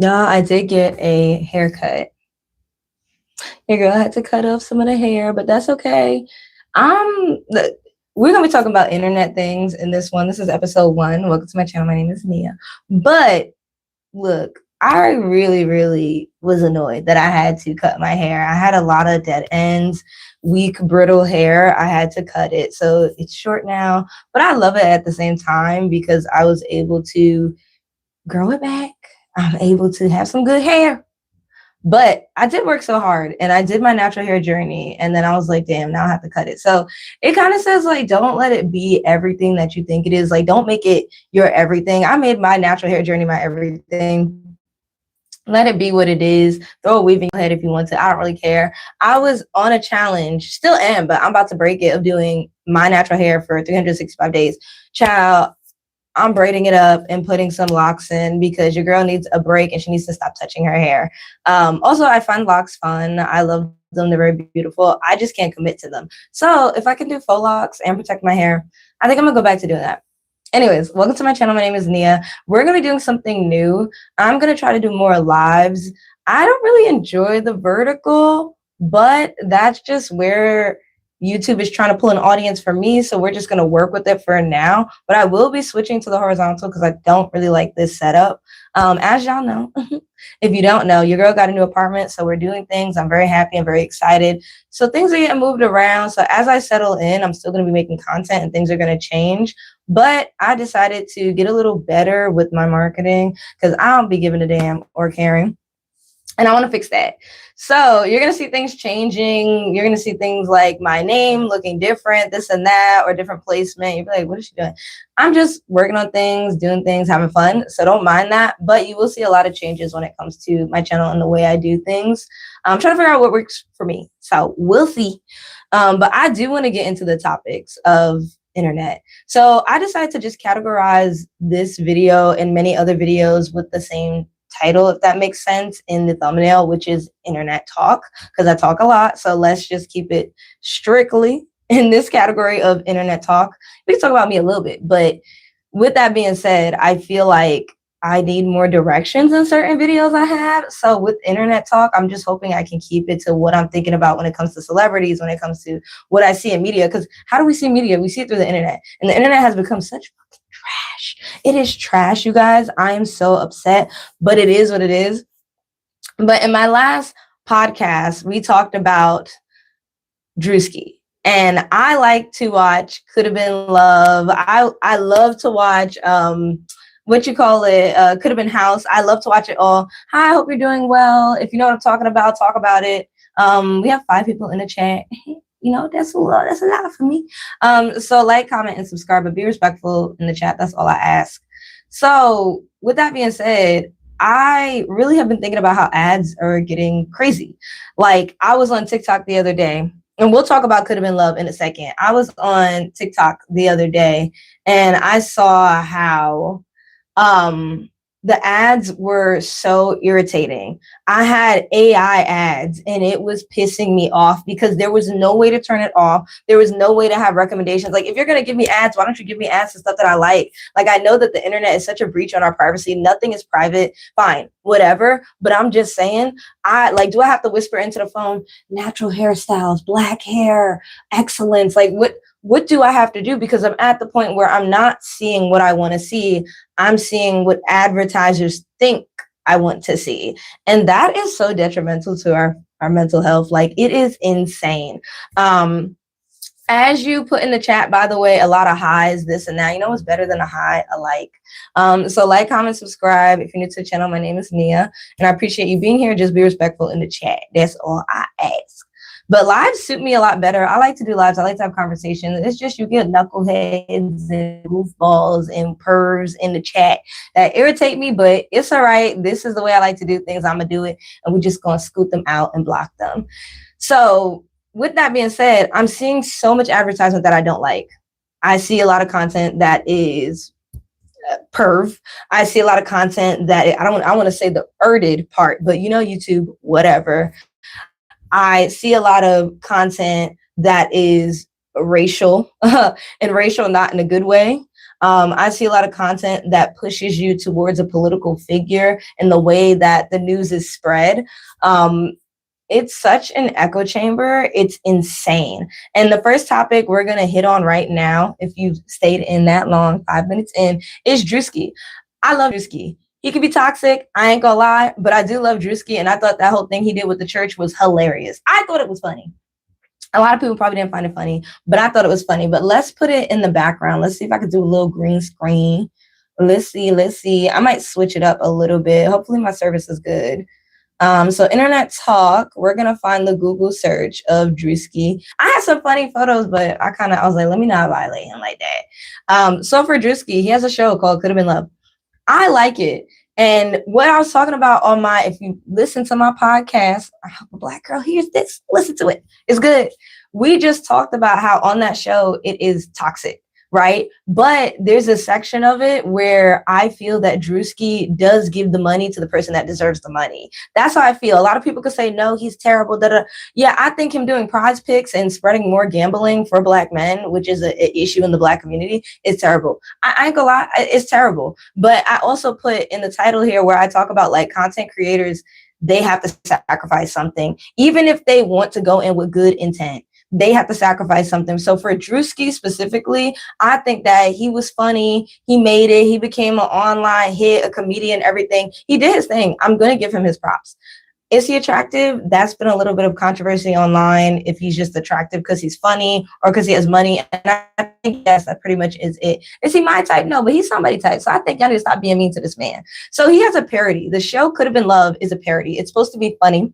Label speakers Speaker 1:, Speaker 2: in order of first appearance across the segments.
Speaker 1: Yeah, I did get a haircut. Your girl had to cut off some of the hair, but that's okay. We're gonna be talking about internet things in this one. This is episode 1. Welcome to my channel. My name is Nia. But look, I really, really was annoyed that I had to cut my hair. I had a lot of dead ends, weak, brittle hair. I had to cut it. So it's short now, but I love it at the same time because I was able to grow it back. I'm able to have some good hair. But I did work so hard and I did my natural hair journey. And then I was like, damn, now I have to cut it. So it kind of says, like, don't let it be everything that you think it is. Like, don't make it your everything. I made my natural hair journey my everything. Let it be what it is. Throw a weaving head if you want to. I don't really care. I was on a challenge, still am, but I'm about to break it, of doing my natural hair for 365 days. Child, I'm braiding it up and putting some locks in because your girl needs a break and she needs to stop touching her hair. Also, I find locks fun. I love them. They're very beautiful. I just can't commit to them. So if I can do faux locks and protect my hair, I think I'm gonna go back to doing that. Anyways, welcome to my channel. My name is Nia. We're gonna be doing something new. I'm gonna try to do more lives. I don't really enjoy the vertical, but that's just where YouTube is trying to pull an audience for me. So we're just going to work with it for now. But I will be switching to the horizontal because I don't really like this setup. As y'all know, if you don't know, your girl got a new apartment. So we're doing things. I'm very happy and very excited. So things are getting moved around. So as I settle in, I'm still going to be making content and things are going to change. But I decided to get a little better with my marketing because I don't be giving a damn or caring. And I want to fix that. So you're going to see things changing. You're going to see things like my name looking different, this and that, or different placement. You'll be like, what is she doing? I'm just working on things, doing things, having fun. So don't mind that. But you will see a lot of changes when it comes to my channel and the way I do things. I'm trying to figure out what works for me. So we'll see. But I do want to get into the topics of internet. So I decided to just categorize this video and many other videos with the same title, if that makes sense, in the thumbnail, which is internet talk, because I talk a lot. So let's just keep it strictly in this category of internet talk. We can talk about me a little bit, but with that being said, I feel like I need more directions in certain videos I have. So with internet talk, I'm just hoping I can keep it to what I'm thinking about when it comes to celebrities, when it comes to what I see in media. Because how do we see media? We see it through the internet. And the internet has become such fucking trash. It is trash, you guys. I am so upset, but it is what it is. But in my last podcast, we talked about Druski. And I like to watch Could Have Been Love. I love to watch what you call it, Could Have Been House. I love to watch it all. Hi, I hope you're doing well. If you know what I'm talking about, talk about it. We have 5 people in the chat. You know, that's a lot for me. So like, comment, and subscribe, but be respectful in the chat. That's all I ask. So with that being said, I really have been thinking about how ads are getting crazy. Like, I was on TikTok the other day, and we'll talk about Could Have Been Love in a second. I was on TikTok the other day and I saw how the ads were so irritating. I had AI ads and it was pissing me off because there was no way to turn it off. There was no way to have recommendations. Like, if you're going to give me ads, why don't you give me ads to stuff that I like? Like, I know that the internet is such a breach on our privacy. Nothing is private. Fine, whatever. But I'm just saying, do I have to whisper into the phone, natural hairstyles, black hair, excellence? Like, what do I have to do? Because I'm at the point where I'm not seeing what I want to see. I'm seeing what advertisers think I want to see. And that is so detrimental to our mental health. Like, it is insane. As you put in the chat, by the way, a lot of highs, this and that. You know what's better than a high? A like. So like, comment, subscribe. If you're new to the channel, my name is Nia. And I appreciate you being here. Just be respectful in the chat. That's all I ask. But lives suit me a lot better. I like to do lives. I like to have conversations. It's just you get knuckleheads and goofballs and pervs in the chat that irritate me, but it's all right. This is the way I like to do things. I'm going to do it. And we're just going to scoot them out and block them. So with that being said, I'm seeing so much advertisement that I don't like. I see a lot of content that is perv. I see a lot of content that I want to say the erded part, but you know, YouTube, whatever. I see a lot of content that is racial and racial not in a good way. I see a lot of content that pushes you towards a political figure and the way that the news is spread. It's such an echo chamber. It's insane. And the first topic we're going to hit on right now, if you've stayed in that long, 5 minutes in, is Druski. I love Druski. He could be toxic. I ain't gonna lie, but I do love Druski. And I thought that whole thing he did with the church was hilarious. I thought it was funny. A lot of people probably didn't find it funny, but I thought it was funny. But let's put it in the background. Let's see if I could do a little green screen. Let's see. I might switch it up a little bit. Hopefully my service is good. So NiaTalk, we're going to find the Google search of Druski. I had some funny photos, but I was like, let me not violate him like that. So for Druski, he has a show called Could Have Been Love. I like it. And what I was talking about on if you listen to my podcast, I hope a Black girl hears this, listen to it. It's good. We just talked about how on that show, it is toxic. Right. But there's a section of it where I feel that Druski does give the money to the person that deserves the money. That's how I feel. A lot of people could say, no, he's terrible. Yeah, I think him doing prize picks and spreading more gambling for Black men, which is an issue in the Black community, is terrible. I ain't gonna lie, it's terrible. But I also put in the title here where I talk about like content creators, they have to sacrifice something, even if they want to go in with good intent. They have to sacrifice something. So for Druski specifically, I think that he was funny. He made it. He became an online hit, a comedian, everything. He did his thing. I'm going to give him his props. Is he attractive? That's been a little bit of controversy online, if he's just attractive because he's funny or because he has money. And I think, yes, that pretty much is it. Is he my type? No, but he's somebody type. So I think y'all need to stop being mean to this man. So he has a parody. The show Could Have Been Love is a parody. It's supposed to be funny.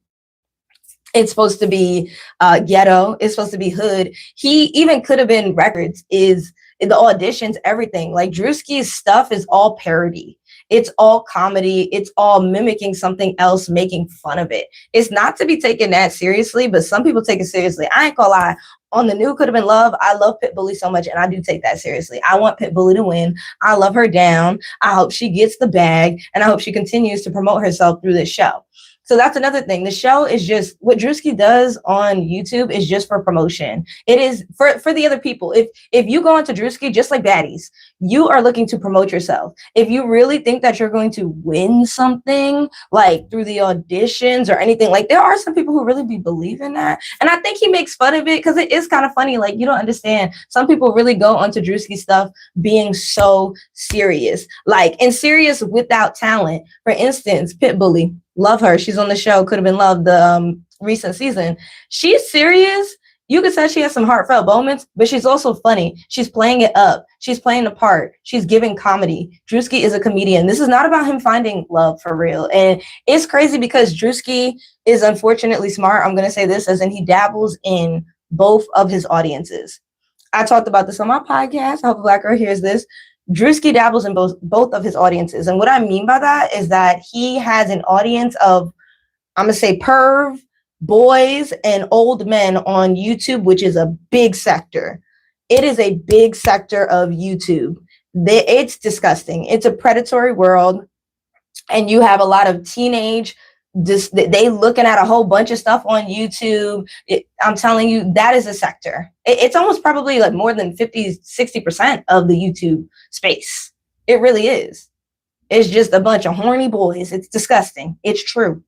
Speaker 1: It's supposed to be ghetto. It's supposed to be hood. He even Could Have Been Records is the auditions, everything. Like Druski's stuff is all parody. It's all comedy. It's all mimicking something else, making fun of it. It's not to be taken that seriously, but some people take it seriously. I ain't gonna lie. On the new Could Have Been Love, I love Pitbully so much, and I do take that seriously. I want Pitbully to win. I love her down. I hope she gets the bag, and I hope she continues to promote herself through this show. So that's another thing. The show is just what Druski does on YouTube is just for promotion. It is for the other people. If you go into Druski, just like baddies, you are looking to promote yourself. If you really think that you're going to win something like through the auditions or anything, like there are some people who really be believing that. And I think he makes fun of it because it is kind of funny. Like you don't understand. Some people really go onto Druski stuff being so serious, like and serious without talent. For instance, Pitbully. Love her. She's on the show Could Have Been Love, the recent season. She's serious. You could say she has some heartfelt moments, but she's also funny. She's playing it up. She's playing the part. She's giving comedy. Druski is a comedian. This is not about him finding love for real. And it's crazy because Druski is unfortunately smart. I'm going to say this as in he dabbles in both of his audiences. I talked about this on my podcast. I hope a Black girl hears this. Druski dabbles in both of his audiences. And what I mean by that is that he has an audience of, I'm going to say perv, boys, and old men on YouTube, which is a big sector. It is a big sector of YouTube. It's disgusting. It's a predatory world. And you have a lot of teenage they looking at a whole bunch of stuff on YouTube. I'm telling you, that is a sector. It's almost probably like more than 50-60% of the YouTube space. It really is. It's just a bunch of horny boys. It's disgusting. It's true.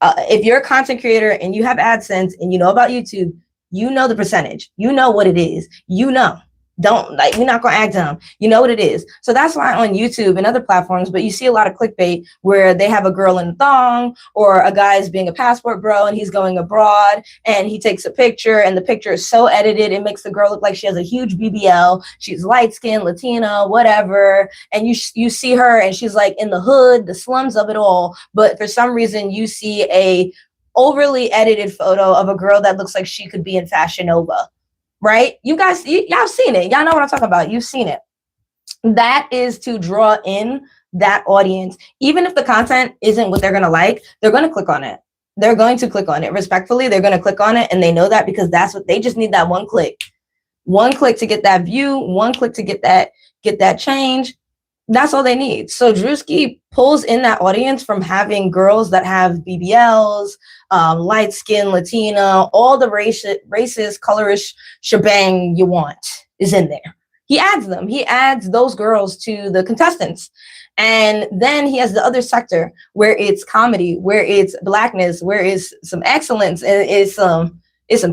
Speaker 1: If you're a content creator and you have AdSense and you know about YouTube, you know the percentage. You know what it is. You know. Don't like, you're not going to act dumb. You know what it is. So that's why on YouTube and other platforms, but you see a lot of clickbait where they have a girl in a thong or a guy is being a passport bro and he's going abroad and he takes a picture and the picture is so edited. It makes the girl look like she has a huge BBL. She's light skinned, Latina, whatever. And you see her and she's like in the hood, the slums of it all. But for some reason you see a overly edited photo of a girl that looks like she could be in Fashion Nova. Right? You guys, y'all seen it. Y'all know what I'm talking about. You've seen it. That is to draw in that audience. Even if the content isn't what they're going to like, they're going to click on it. They're going to click on it. Respectfully, they're going to click on it. And they know that because that's what they just need, that one click. One click to get that view. One click to get that change. That's all they need. So Druski pulls in that audience from having girls that have BBLs, light skin, Latina, all the racist, colorist shebang you want is in there. He adds them. He adds those girls to the contestants. And then he has the other sector where it's comedy, where it's blackness, where it's some excellence, and it's some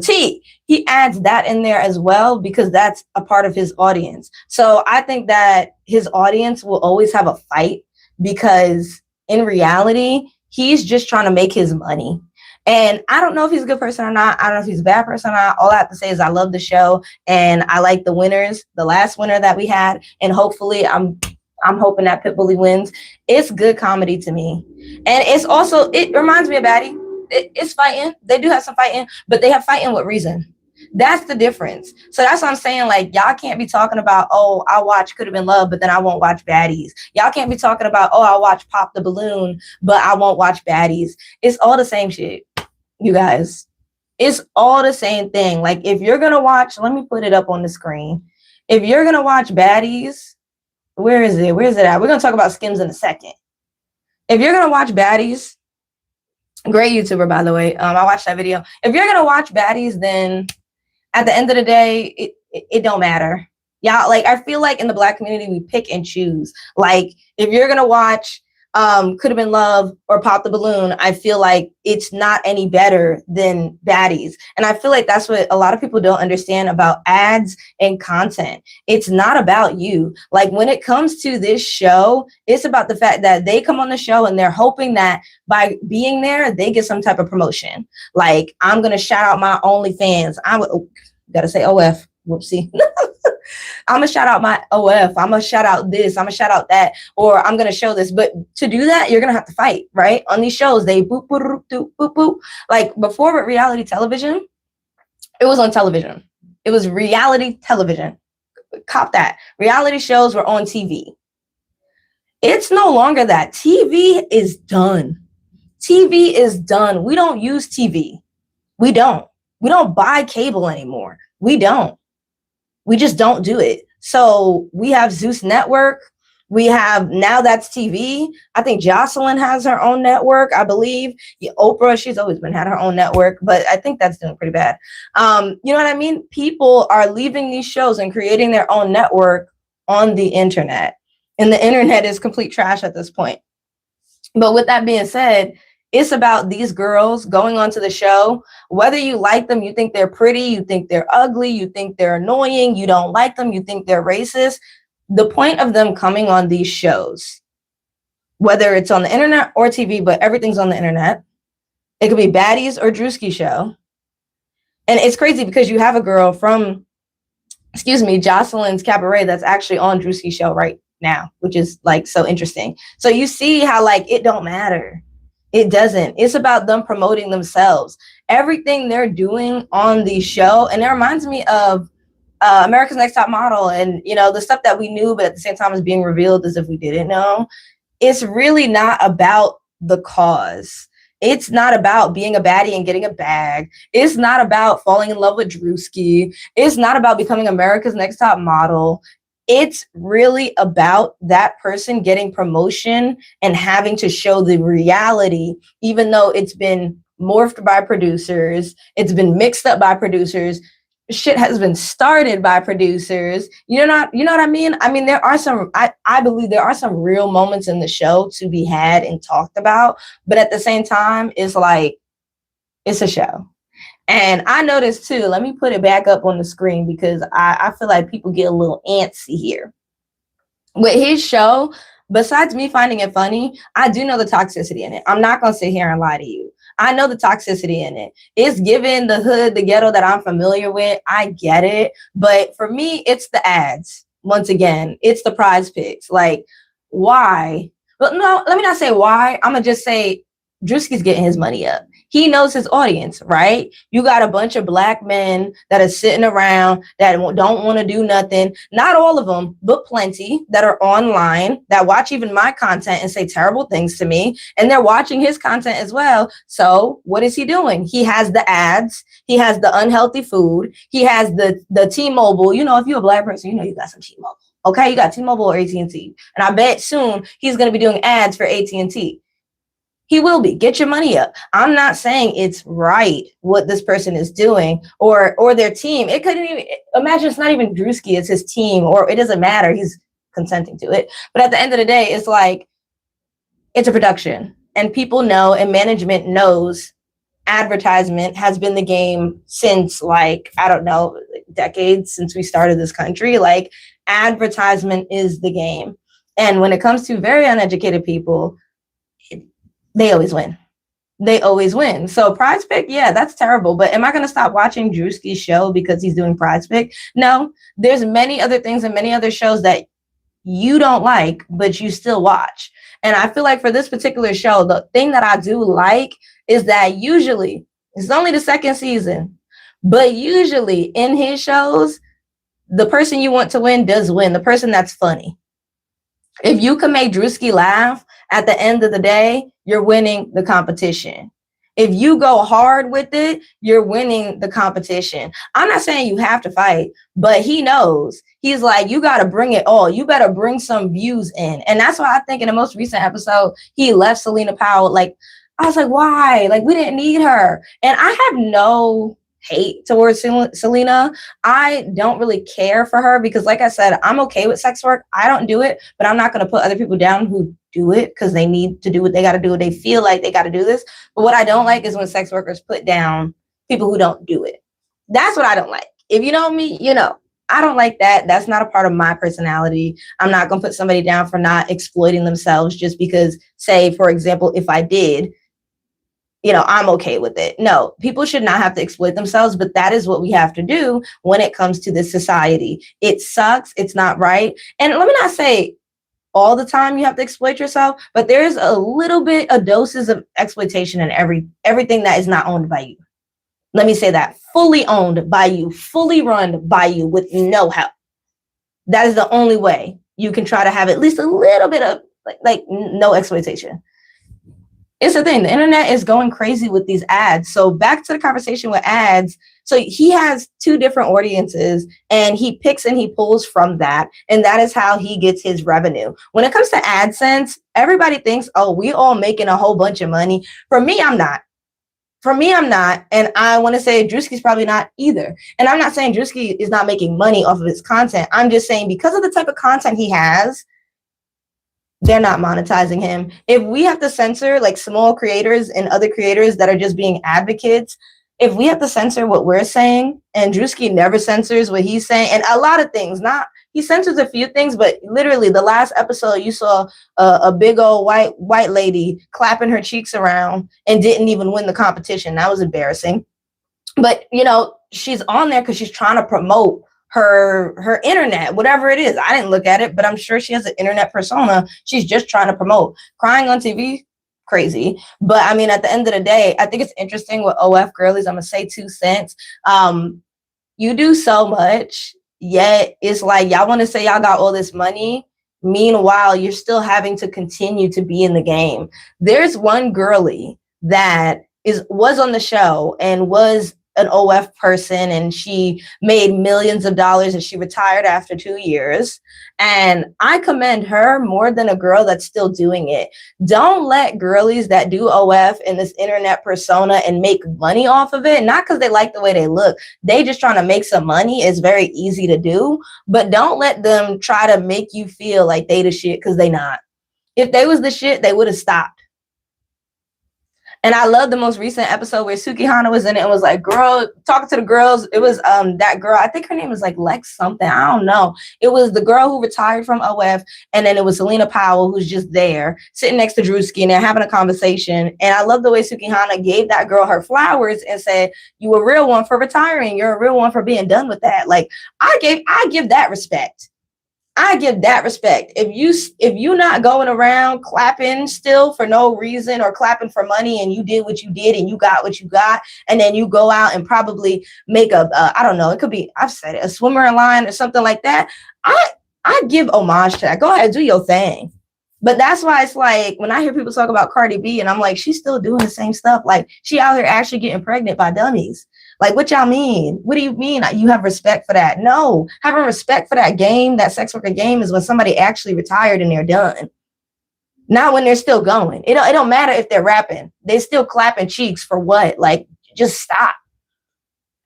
Speaker 1: tea. He adds that in there as well because that's a part of his audience. So I think that his audience will always have a fight because in reality, he's just trying to make his money. And I don't know if he's a good person or not. I don't know if he's a bad person or not. All I have to say is I love the show and I like the winners, the last winner that we had. And hopefully I'm hoping that Pitbully wins. It's good comedy to me. And it's also, it reminds me of Batty. It's fighting. They do have some fighting, but they have fighting with reason. That's the difference. So that's what I'm saying. Like, y'all can't be talking about, oh, I'll watch Could Have Been Love, but then I won't watch Baddies. Y'all can't be talking about, oh, I'll watch Pop the Balloon, but I won't watch Baddies. It's all the same shit, you guys. It's all the same thing. Like, if you're going to watch, let me put it up on the screen. If you're going to watch Baddies, where is it? Where is it at? We're going to talk about Skims in a second. If you're going to watch Baddies, great YouTuber, by the way. I watched that video. If you're going to watch Baddies, then at the end of the day, it don't matter. Y'all, like, I feel like in the Black community, we pick and choose. Like, if you're going to watch Could Have Been Love or Pop the Balloon, I feel like it's not any better than Baddies. And I feel like that's what a lot of people don't understand about ads and content. It's not about you. Like, when it comes to this show, it's about the fact that they come on the show and they're hoping that by being there, they get some type of promotion. Like, I'm going to shout out my OnlyFans. Gotta say OF. Whoopsie. I'm going to shout out my OF. I'm going to shout out this. I'm going to shout out that. Or I'm going to show this. But to do that, you're going to have to fight, right? On these shows, they boop, boop, boop, boop, boop. Like, before with reality television, it was on television. It was reality television. Cop that. Reality shows were on TV. It's no longer that. TV is done. TV is done. We don't use TV. We don't. We don't buy cable anymore. We don't. We just don't do it. So we have Zeus Network. We have, now that's TV. I think Jocelyn has her own network, I believe. Oprah, she's always had her own network, but I think that's doing pretty bad. You know what I mean? People are leaving these shows and creating their own network on the internet. And the internet is complete trash at this point. But with that being said, it's about these girls going onto the show. Whether you like them, you think they're pretty, you think they're ugly, you think they're annoying, you don't like them, you think they're racist. The point of them coming on these shows, whether it's on the internet or TV, but everything's on the internet. It could be Baddies or Druski show. And it's crazy because you have a girl from, Jocelyn's Cabaret that's actually on Druski show right now, which is like so interesting. So you see how like it don't matter. It doesn't. It's about them promoting themselves. Everything they're doing on the show, and it reminds me of America's Next Top Model, and the stuff that we knew, but at the same time is being revealed as if we didn't know. It's really not about the cause. It's not about being a baddie and getting a bag. It's not about falling in love with Druski. It's not about becoming America's Next Top Model. It's really about that person getting promotion and having to show the reality, even though it's been morphed by producers, it's been mixed up by producers, shit has been started by producers. You know what I mean? I mean, there are some, I believe there are some real moments in the show to be had and talked about, but at the same time, it's like, it's a show. And I noticed too, let me put it back up on the screen because I feel like people get a little antsy here. With his show, besides me finding it funny, I do know the toxicity in it. I'm not going to sit here and lie to you. I know the toxicity in it. It's given the hood, the ghetto that I'm familiar with. I get it. But for me, it's the ads. Once again, it's the prize picks. Like, why? But no, let me not say why. I'm going to just say Druski's getting his money up. He knows his audience, right? You got a bunch of black men that are sitting around that don't want to do nothing. Not all of them, but plenty that are online that watch even my content and say terrible things to me. And they're watching his content as well. So what is he doing? He has the ads. He has the unhealthy food. He has the T-Mobile. If you're a black person, you got some T-Mobile. Okay, you got T-Mobile or AT&T. And I bet soon he's going to be doing ads for AT&T. He will be. Get your money up. I'm not saying it's right what this person is doing or their team. It couldn't even imagine it's not even Druski, it's his team, or it doesn't matter. He's consenting to it. But at the end of the day, it's like it's a production. And people know and management knows advertisement has been the game since like, I don't know, decades since we started this country. Like advertisement is the game. And when it comes to very uneducated people, they always win. They always win. So Prize Pick, yeah, that's terrible. But am I going to stop watching Druski's show because he's doing Prize Pick? No, there's many other things and many other shows that you don't like, but you still watch. And I feel like for this particular show, the thing that I do like is that usually it's only the second season, but usually in his shows, the person you want to win does win, the person that's funny. If you can make Druski laugh, at the end of the day, you're winning the competition. If you go hard with it, you're winning the competition. I'm not saying you have to fight, but he knows. He's like, you got to bring it all. You better bring some views in. And that's why I think in the most recent episode, he left Selena Powell. Like, I was like, why? Like, we didn't need her. And I have no hate towards Selena. I don't really care for her because, like I said, I'm okay with sex work. I don't do it, but I'm not going to put other people down who do it because they need to do what they got to do. They feel like they got to do this. But what I don't like is when sex workers put down people who don't do it. That's what I don't like. If you know me, you know, I don't like that. That's not a part of my personality. I'm not going to put somebody down for not exploiting themselves just because, say, for example, if I did, you know, I'm okay with it. No, people should not have to exploit themselves, but that is what we have to do when it comes to this society. It sucks. It's not right. And let me not say all the time you have to exploit yourself, but there's a little bit of doses of exploitation in everything that is not owned by you. Let me say that. Fully owned by you, fully run by you with no help. That is the only way you can try to have at least a little bit of like no exploitation. It's the thing. The internet is going crazy with these ads. So back to the conversation with ads. So he has two different audiences and he picks and he pulls from that. And that is how he gets his revenue. When it comes to AdSense, everybody thinks, oh, we all making a whole bunch of money. For me, I'm not. And I want to say Druski's probably not either. And I'm not saying Druski is not making money off of his content. I'm just saying because of the type of content he has, they're not monetizing him. If we have to censor like small creators and other creators that are just being advocates, if we have to censor what we're saying, and Druski never censors what he's saying, and a lot of things, he censors a few things, but literally the last episode you saw a big old white lady clapping her cheeks around and didn't even win the competition. That was embarrassing. But you know, she's on there because she's trying to promote her internet, whatever it is. I didn't look at it, but I'm sure she has an internet persona she's just trying to promote. Crying on TV, crazy. But I mean, at the end of the day, I think it's interesting with OF girlies. I'm gonna say 2 cents. You do so much, yet it's like y'all want to say y'all got all this money. Meanwhile, you're still having to continue to be in the game. There's one girly that was on the show and was an OF person, and she made millions of dollars and she retired after 2 years. And I commend her more than a girl that's still doing it. Don't let girlies that do OF in this internet persona and make money off of it, not because they like the way they look. They just trying to make some money. It's very easy to do, but don't let them try to make you feel like they the shit because they not. If they was the shit, they would have stopped. And I love the most recent episode where Sukihana was in it and was like, girl, talking to the girls. It was that girl, I think her name was like Lex something. I don't know. It was the girl who retired from OF. And then it was Selena Powell, who's just there sitting next to Druski and they're having a conversation. And I love the way Sukihana gave that girl her flowers and said, you a real one for retiring. You're a real one for being done with that. Like I give that respect. I give that respect. If you not going around clapping still for no reason or clapping for money and you did what you did and you got what you got, and then you go out and probably make I don't know, it could be, I've said it, a swimmer in line or something like that. I give homage to that. Go ahead, do your thing. But that's why it's like when I hear people talk about Cardi B and I'm like, she's still doing the same stuff. Like she out here actually getting pregnant by dummies. Like, what y'all mean? What do you mean you have respect for that? No, having respect for that game, that sex worker game, is when somebody actually retired and they're done. Not when they're still going. It don't matter if they're rapping. They still clapping cheeks for what? Like, just stop.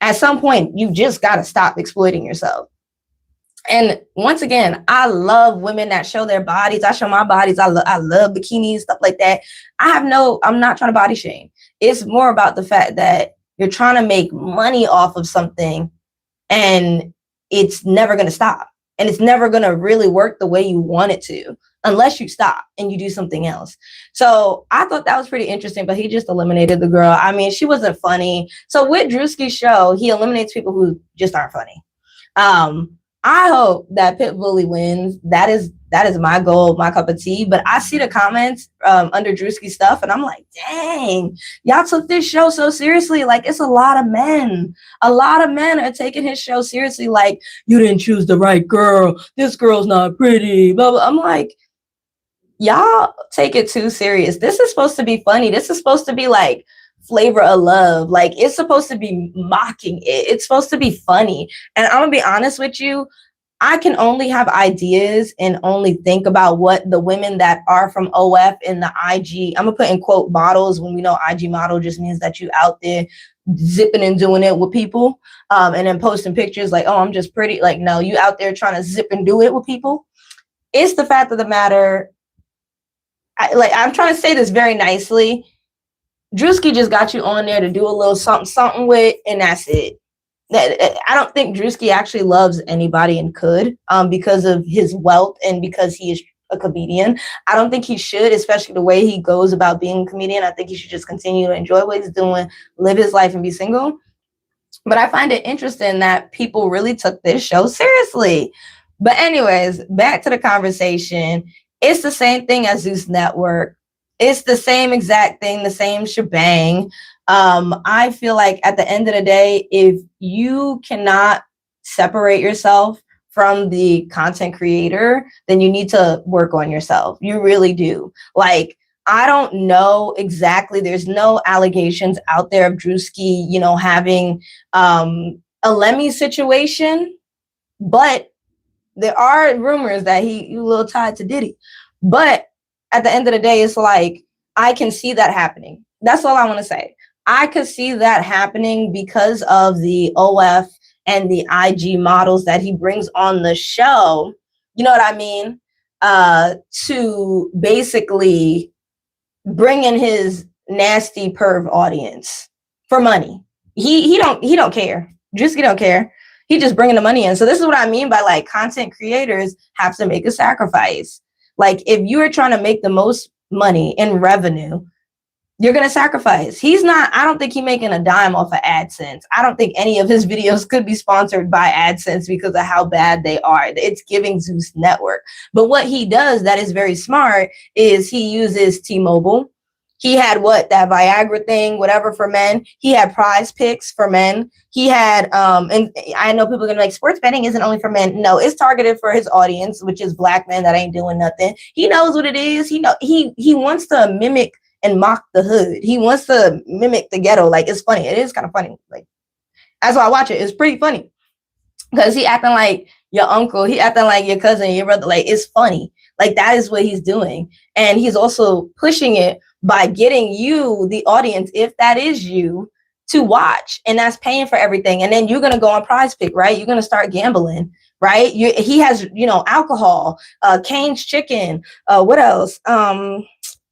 Speaker 1: At some point, you just got to stop exploiting yourself. And once again, I love women that show their bodies. I show my bodies. I love bikinis, stuff like that. I'm not trying to body shame. It's more about the fact that you're trying to make money off of something and it's never going to stop. And it's never going to really work the way you want it to unless you stop and you do something else. So I thought that was pretty interesting, but he just eliminated the girl. I mean, she wasn't funny. So with Druski's show, he eliminates people who just aren't funny. I hope that Pitbully wins. That is my goal, my cup of tea. But I see the comments under Druski stuff, and I'm like, dang, y'all took this show so seriously. Like, it's a lot of men. A lot of men are taking his show seriously. Like, you didn't choose the right girl. This girl's not pretty. Blah, blah. I'm like, y'all take it too serious. This is supposed to be funny. This is supposed to be like flavor of love. Like, it's supposed to be mocking it. It's supposed to be funny. And I'm gonna be honest with you, I can only have ideas and only think about what the women that are from OF in the IG, I'm gonna put in quote models, when we know IG model just means that you out there zipping and doing it with people, and then posting pictures like, oh, I'm just pretty. Like, no, you out there trying to zip and do it with people. It's the fact of the matter. I'm trying to say this very nicely. Druski just got you on there to do a little something with, and that's it. I don't think Druski actually loves anybody and could, because of his wealth and because he is a comedian. I don't think he should, especially the way he goes about being a comedian. I think he should just continue to enjoy what he's doing, live his life, and be single. But I find it interesting that people really took this show seriously. But anyways, back to the conversation. It's the same thing as Zeus Network. It's the same exact thing, the same shebang. I feel like at the end of the day, if you cannot separate yourself from the content creator, then you need to work on yourself. You really do. Like, I don't know exactly. There's no allegations out there of Druski, having a Lemmy situation, but there are rumors that he a little tied to Diddy. But at the end of the day, it's like, I can see that happening. That's all I want to say. I could see that happening because of the OF and the IG models that he brings on the show. You know what I mean? To basically bring in his nasty perv audience for money. He don't care. Drewski don't care. He just bringing the money in. So this is what I mean by, like, content creators have to make a sacrifice. Like, if you are trying to make the most money in revenue, you're going to sacrifice. I don't think he's making a dime off of AdSense. I don't think any of his videos could be sponsored by AdSense because of how bad they are. It's giving Zeus Network. But what he does that is very smart is he uses T-Mobile. He had that Viagra thing, whatever, for men. He had Prize Picks for men. He had, and I know people are gonna be like, sports betting isn't only for men. No, it's targeted for his audience, which is black men that ain't doing nothing. He knows what it is. He wants to mimic and mock the hood. He wants to mimic the ghetto. Like, it's funny. It is kind of funny. Like, that's why I watch it. It's pretty funny because he acting like your uncle. He acting like your cousin, your brother. Like, it's funny. Like, that is what he's doing. And he's also pushing it by getting you, the audience, if that is you, to watch. And that's paying for everything. And then you're going to go on Prize Pick, right? You're going to start gambling, right? He has, alcohol, Cane's Chicken, what else?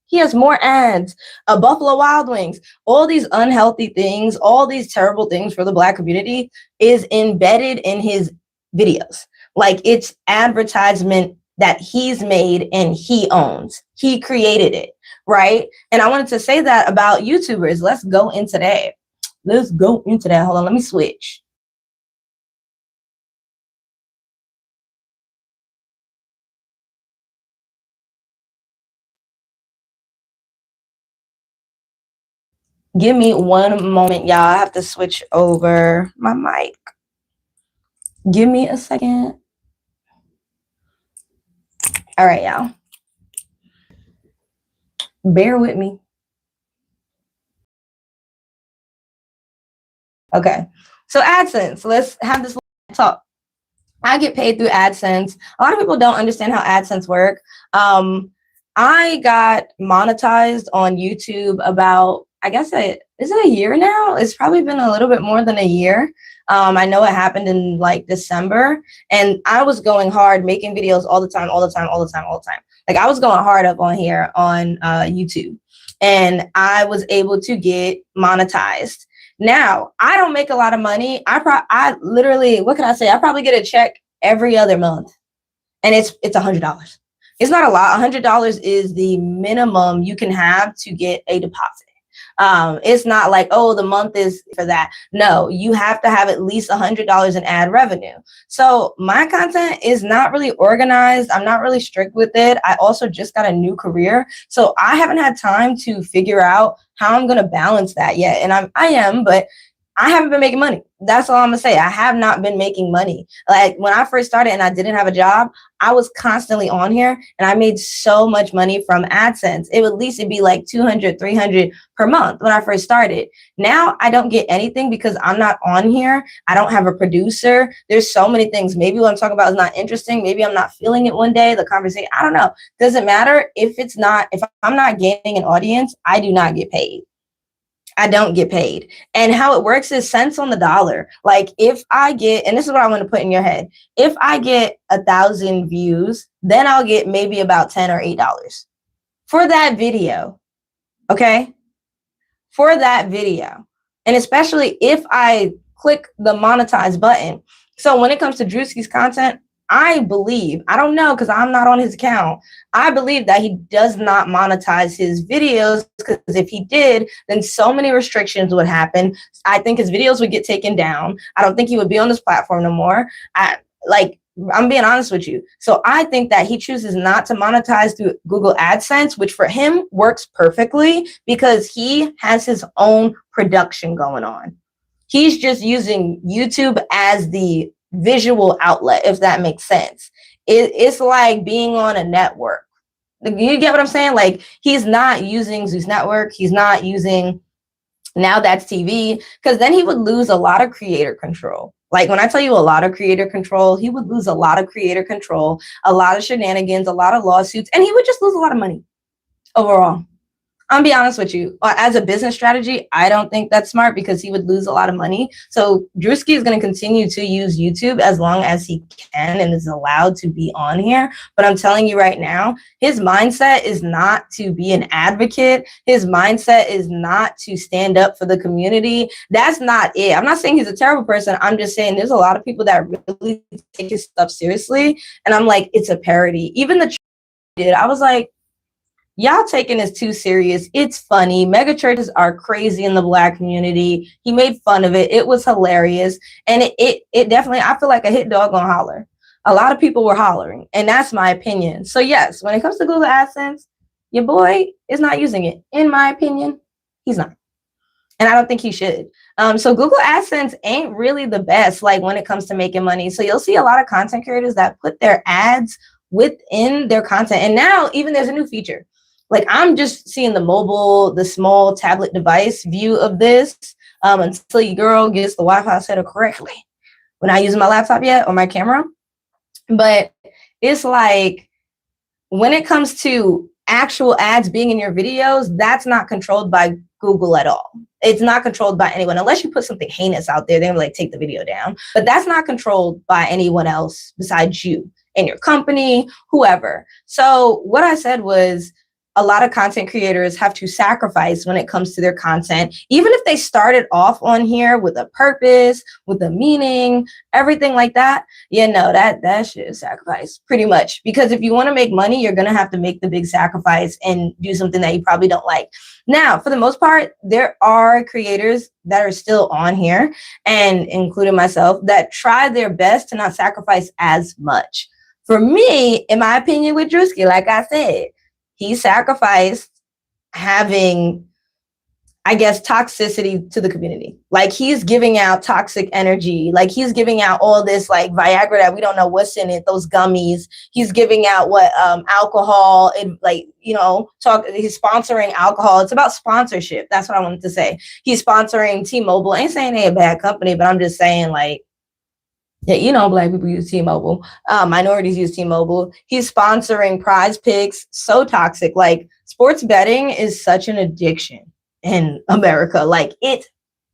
Speaker 1: He has more ads, Buffalo Wild Wings, all these unhealthy things, all these terrible things for the Black community is embedded in his videos. Like, it's advertisement that he's made and he owns. He created it, right? And I wanted to say that about YouTubers. Let's go into that. Hold on, let me switch. Give me one moment, y'all. I have to switch over my mic. Give me a second. All right, y'all. Bear with me. Okay. So AdSense, let's have this talk. I get paid through AdSense. A lot of people don't understand how AdSense work. I got monetized on YouTube about, I guess, is it a year now? It's probably been a little bit more than a year. I know it happened in like December, and I was going hard, making videos all the time, all the time, all the time, all the time. Like I was going hard up on here on YouTube, and I was able to get monetized. Now I don't make a lot of money. I literally, what can I say? I probably get a check every other month, and it's $100. It's not a lot. $100 is the minimum you can have to get a deposit. It's not like, oh, the month is for that. No, you have to have at least $100 in ad revenue. So my content is not really organized. I'm not really strict with it. I also just got a new career, so I haven't had time to figure out how I'm going to balance that yet. And I am, but I haven't been making money. That's all I'm gonna say. I have not been making money. Like when I first started and I didn't have a job, I was constantly on here and I made so much money from AdSense. It would at least be like 200, 300 per month when I first started. Now I don't get anything because I'm not on here. I don't have a producer. There's so many things. Maybe what I'm talking about is not interesting. Maybe I'm not feeling it one day, the conversation. I don't know. Doesn't matter if I'm not gaining an audience, I do not get paid. I don't get paid. And how it works is cents on the dollar. Like if I get, and this is what I want to put in your head, if I get 1,000 views, then I'll get maybe about $10 or $8 for that video. Okay. For that video. And especially if I click the monetize button. So when it comes to Druski's content, I believe, I don't know because I'm not on his account. I believe that he does not monetize his videos because if he did, then so many restrictions would happen. I think his videos would get taken down. I don't think he would be on this platform no more. I'm being honest with you. So I think that he chooses not to monetize through Google AdSense, which for him works perfectly because he has his own production going on. He's just using YouTube as the visual outlet, if that makes sense. It's like being on a network. You get what I'm saying? Like he's not using Zeus Network. He's not using Now That's TV, because then he would lose a lot of creator control. Like when I tell you a lot of creator control, he would lose a lot of creator control, a lot of shenanigans, a lot of lawsuits, and he would just lose a lot of money overall. I'll be honest with you. As a business strategy, I don't think that's smart because he would lose a lot of money. So Druski is going to continue to use YouTube as long as he can and is allowed to be on here. But I'm telling you right now, his mindset is not to be an advocate. His mindset is not to stand up for the community. That's not it. I'm not saying he's a terrible person. I'm just saying there's a lot of people that really take his stuff seriously. And I'm like, it's a parody. Even the did. I was like, y'all taking this too serious. It's funny. Mega churches are crazy in the Black community. He made fun of it. It was hilarious. And it definitely, I feel like a hit dog gonna holler. A lot of people were hollering. And that's my opinion. So yes, when it comes to Google AdSense, your boy is not using it. In my opinion, he's not. And I don't think he should. So Google AdSense ain't really the best, like when it comes to making money. So you'll see a lot of content creators that put their ads within their content. And now even there's a new feature. Like I'm just seeing the small tablet device view of this until your girl gets the Wi-Fi set up correctly. We're not using my laptop yet or my camera, but it's like when it comes to actual ads being in your videos, that's not controlled by Google at all. It's not controlled by anyone unless you put something heinous out there. They're like take the video down, but that's not controlled by anyone else besides you and your company, whoever. So what I said was, a lot of content creators have to sacrifice when it comes to their content, even if they started off on here with a purpose, with a meaning, everything like that. That shit is sacrifice pretty much. Because if you want to make money, you're going to have to make the big sacrifice and do something that you probably don't like. Now, for the most part, there are creators that are still on here, and including myself, that try their best to not sacrifice as much. For me, in my opinion, with Druski, like I said, he sacrificed having, I guess, toxicity to the community. Like he's giving out toxic energy. Like he's giving out all this like Viagra that we don't know what's in it, those gummies. He's giving out alcohol and he's sponsoring alcohol. It's about sponsorship. That's what I wanted to say. He's sponsoring T-Mobile. I ain't saying they're a bad company, but I'm just saying like, Yeah, you know, black people use T-Mobile. Minorities use T-Mobile. He's sponsoring Prize Picks. So toxic. Like, sports betting is such an addiction in America. Like, it's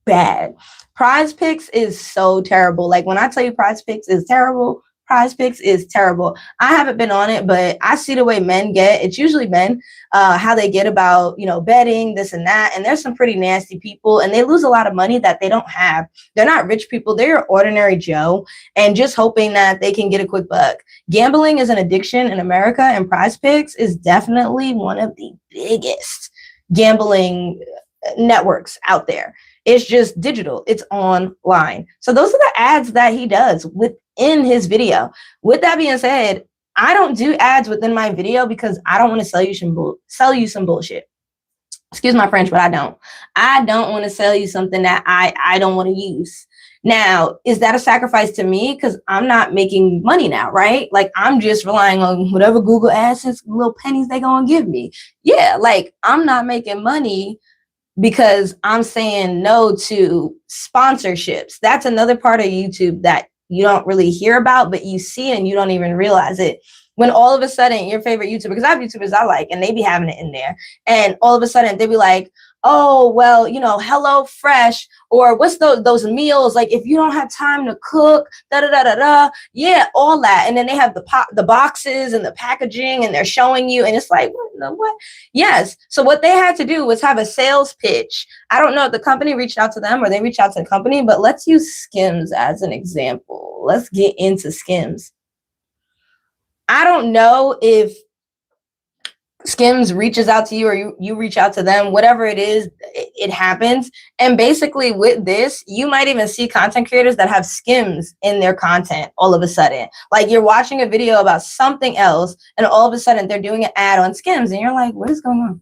Speaker 1: bad. Prize Picks is so terrible. Like, when I tell you Prize Picks is terrible, Prize Picks is terrible. I haven't been on it, but I see the way men get. It's usually men, how they get about, you know, betting, this and that. And there's some pretty nasty people, and they lose a lot of money that they don't have. They're not rich people. They're ordinary Joe and just hoping that they can get a quick buck. Gambling is an addiction in America, and Prize Picks is definitely one of the biggest gambling networks out there. It's just digital. It's online. So those are the ads that he does within his video. With that being said, I don't do ads within my video because I don't want to sell you some bullshit. Excuse my French, but I don't. I don't want to sell you something that I don't want to use. Now, is that a sacrifice to me? Because I'm not making money now, right? Like, I'm just relying on whatever Google AdSense little pennies they gonna give me. Yeah, like, I'm not making money because I'm saying no to sponsorships. That's another part of YouTube that you don't really hear about, but you see and you don't even realize it. When all of a sudden your favorite YouTuber, because I have YouTubers I like and they be having it in there, and all of a sudden they be like, oh, well, you know, Hello Fresh, or what's those meals, like if you don't have time to cook, da da da da da, yeah, all that. And then they have the boxes and the packaging, and they're showing you, and it's like, what? Yes. So what they had to do was have a sales pitch. I don't know if the company reached out to them or they reached out to the company, but let's use Skims as an example. Let's get into Skims. I don't know if Skims reaches out to you or you reach out to them, whatever it is, it happens. And basically with this, you might even see content creators that have Skims in their content all of a sudden. Like, you're watching a video about something else and all of a sudden they're doing an ad on Skims and you're like, what is going on?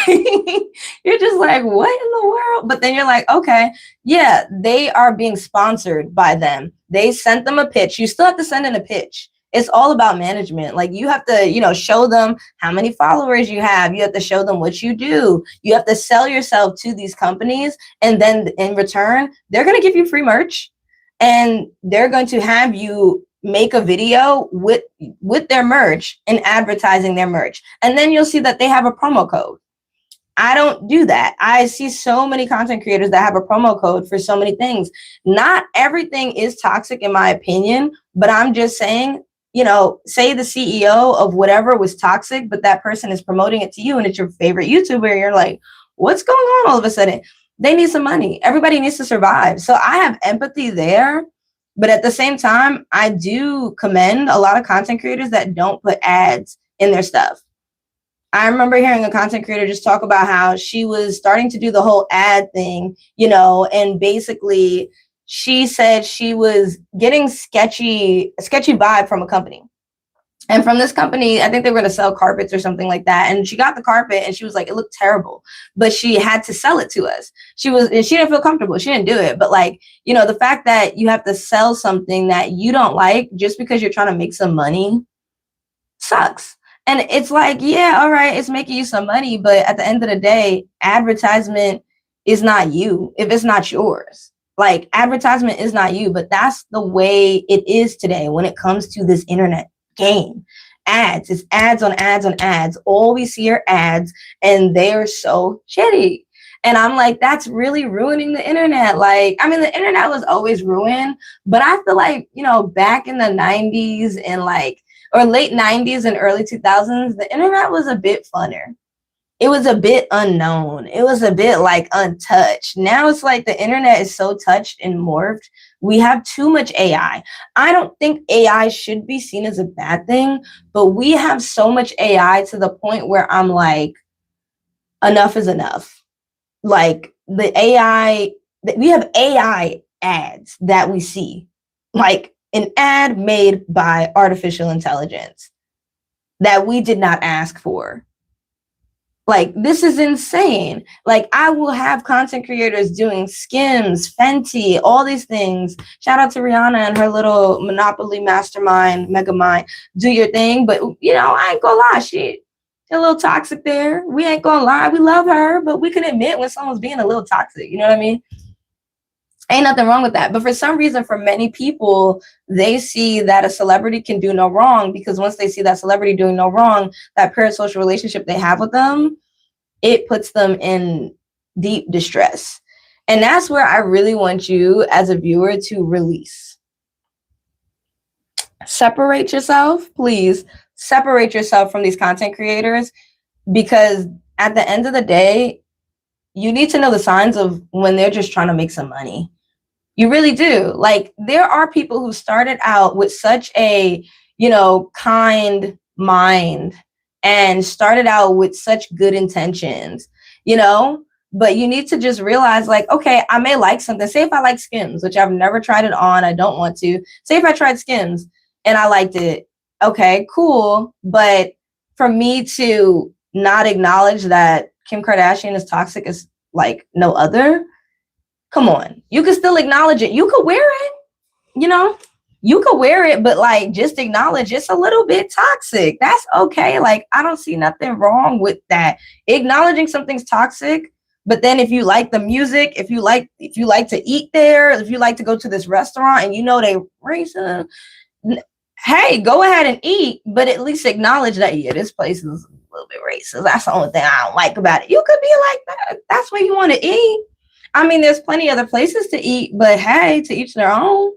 Speaker 1: You're just like, what in the world? But then you're like, okay, yeah, they are being sponsored by them. They sent them a pitch. You still have to send in a pitch. It's all about management. Like, you have to, you know, show them how many followers you have. You have to show them what you do. You have to sell yourself to these companies. And then in return, they're going to give you free merch, and they're going to have you make a video with their merch and advertising their merch. And then you'll see that they have a promo code. I don't do that. I see so many content creators that have a promo code for so many things. Not everything is toxic in my opinion, but I'm just saying, you know, say the CEO of whatever was toxic, but that person is promoting it to you and it's your favorite YouTuber. And you're like, what's going on all of a sudden? They need some money. Everybody needs to survive. So I have empathy there. But at the same time, I do commend a lot of content creators that don't put ads in their stuff. I remember hearing a content creator just talk about how she was starting to do the whole ad thing, you know, and basically she said she was getting a sketchy vibe from a company. And from this company, I think they were going to sell carpets or something like that. And she got the carpet and she was like, it looked terrible, but she had to sell it to us. She didn't feel comfortable. She didn't do it. But like, you know, the fact that you have to sell something that you don't like just because you're trying to make some money sucks. And it's like, yeah, all right, it's making you some money. But at the end of the day, advertisement is not you if it's not yours. Like, advertisement is not you. But that's the way it is today when it comes to this internet game. Ads. It's ads on ads on ads. All we see are ads, and they are so shitty. And I'm like, that's really ruining the internet. Like, I mean, the internet was always ruined, but I feel like, you know, back in the 90s and like, or late 90s and early 2000s, the internet was a bit funner. It was a bit unknown. It was a bit like untouched. Now it's like the internet is so touched and morphed. We have too much AI. I don't think AI should be seen as a bad thing, but we have so much AI to the point where I'm like, enough is enough. Like, the AI, we have AI ads that we see, like an ad made by artificial intelligence that we did not ask for. Like, this is insane. Like, I will have content creators doing Skims, Fenty, all these things. Shout out to Rihanna and her little Monopoly mastermind, Megamind. Do your thing. But, you know, I ain't gonna lie, she's a little toxic there. We ain't gonna lie. We love her, but we can admit when someone's being a little toxic. You know what I mean? Ain't nothing wrong with that. But for some reason, for many people, they see that a celebrity can do no wrong, because once they see that celebrity doing no wrong, that parasocial relationship they have with them, it puts them in deep distress. And that's where I really want you as a viewer to release. Separate yourself, please. Separate yourself from these content creators, because at the end of the day, you need to know the signs of when they're just trying to make some money. You really do. Like, there are people who started out with such a, kind mind and started out with such good intentions, but you need to just realize, like, okay, I may like something. Say if I like Skims, which I've never tried it on, I don't want to. Say if I tried Skims and I liked it. Okay, cool. But for me to not acknowledge that Kim Kardashian is toxic as like no other, come on. You can still acknowledge it. You could wear it, you could wear it, but like, just acknowledge it's a little bit toxic. That's okay. Like, I don't see nothing wrong with that. Acknowledging something's toxic. But then if you like the music, if you like to eat there, if you like to go to this restaurant and they racist, hey, go ahead and eat, but at least acknowledge that, yeah, this place is a little bit racist. That's the only thing I don't like about it. You could be like that. That's where you want to eat. I mean, there's plenty other places to eat, but hey, to each their own.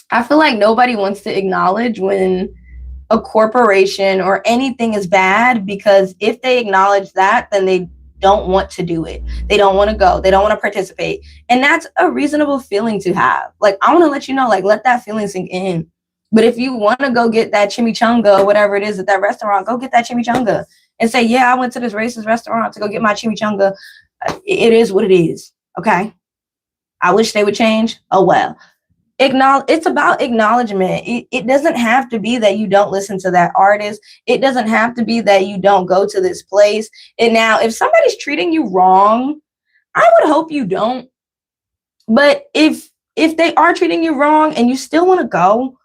Speaker 1: I feel like nobody wants to acknowledge when a corporation or anything is bad, because if they acknowledge that, then they don't want to do it. They don't want to go. They don't want to participate. And that's a reasonable feeling to have. Like, I want to let you know, like, let that feeling sink in. But if you want to go get that chimichanga or whatever it is at that restaurant, go get that chimichanga and say, yeah, I went to this racist restaurant to go get my chimichanga. It is what it is. Okay. I wish they would change. Oh, well. It's about acknowledgement. It doesn't have to be that you don't listen to that artist. It doesn't have to be that you don't go to this place. And now, if somebody's treating you wrong, I would hope you don't. But if they are treating you wrong and you still want to go,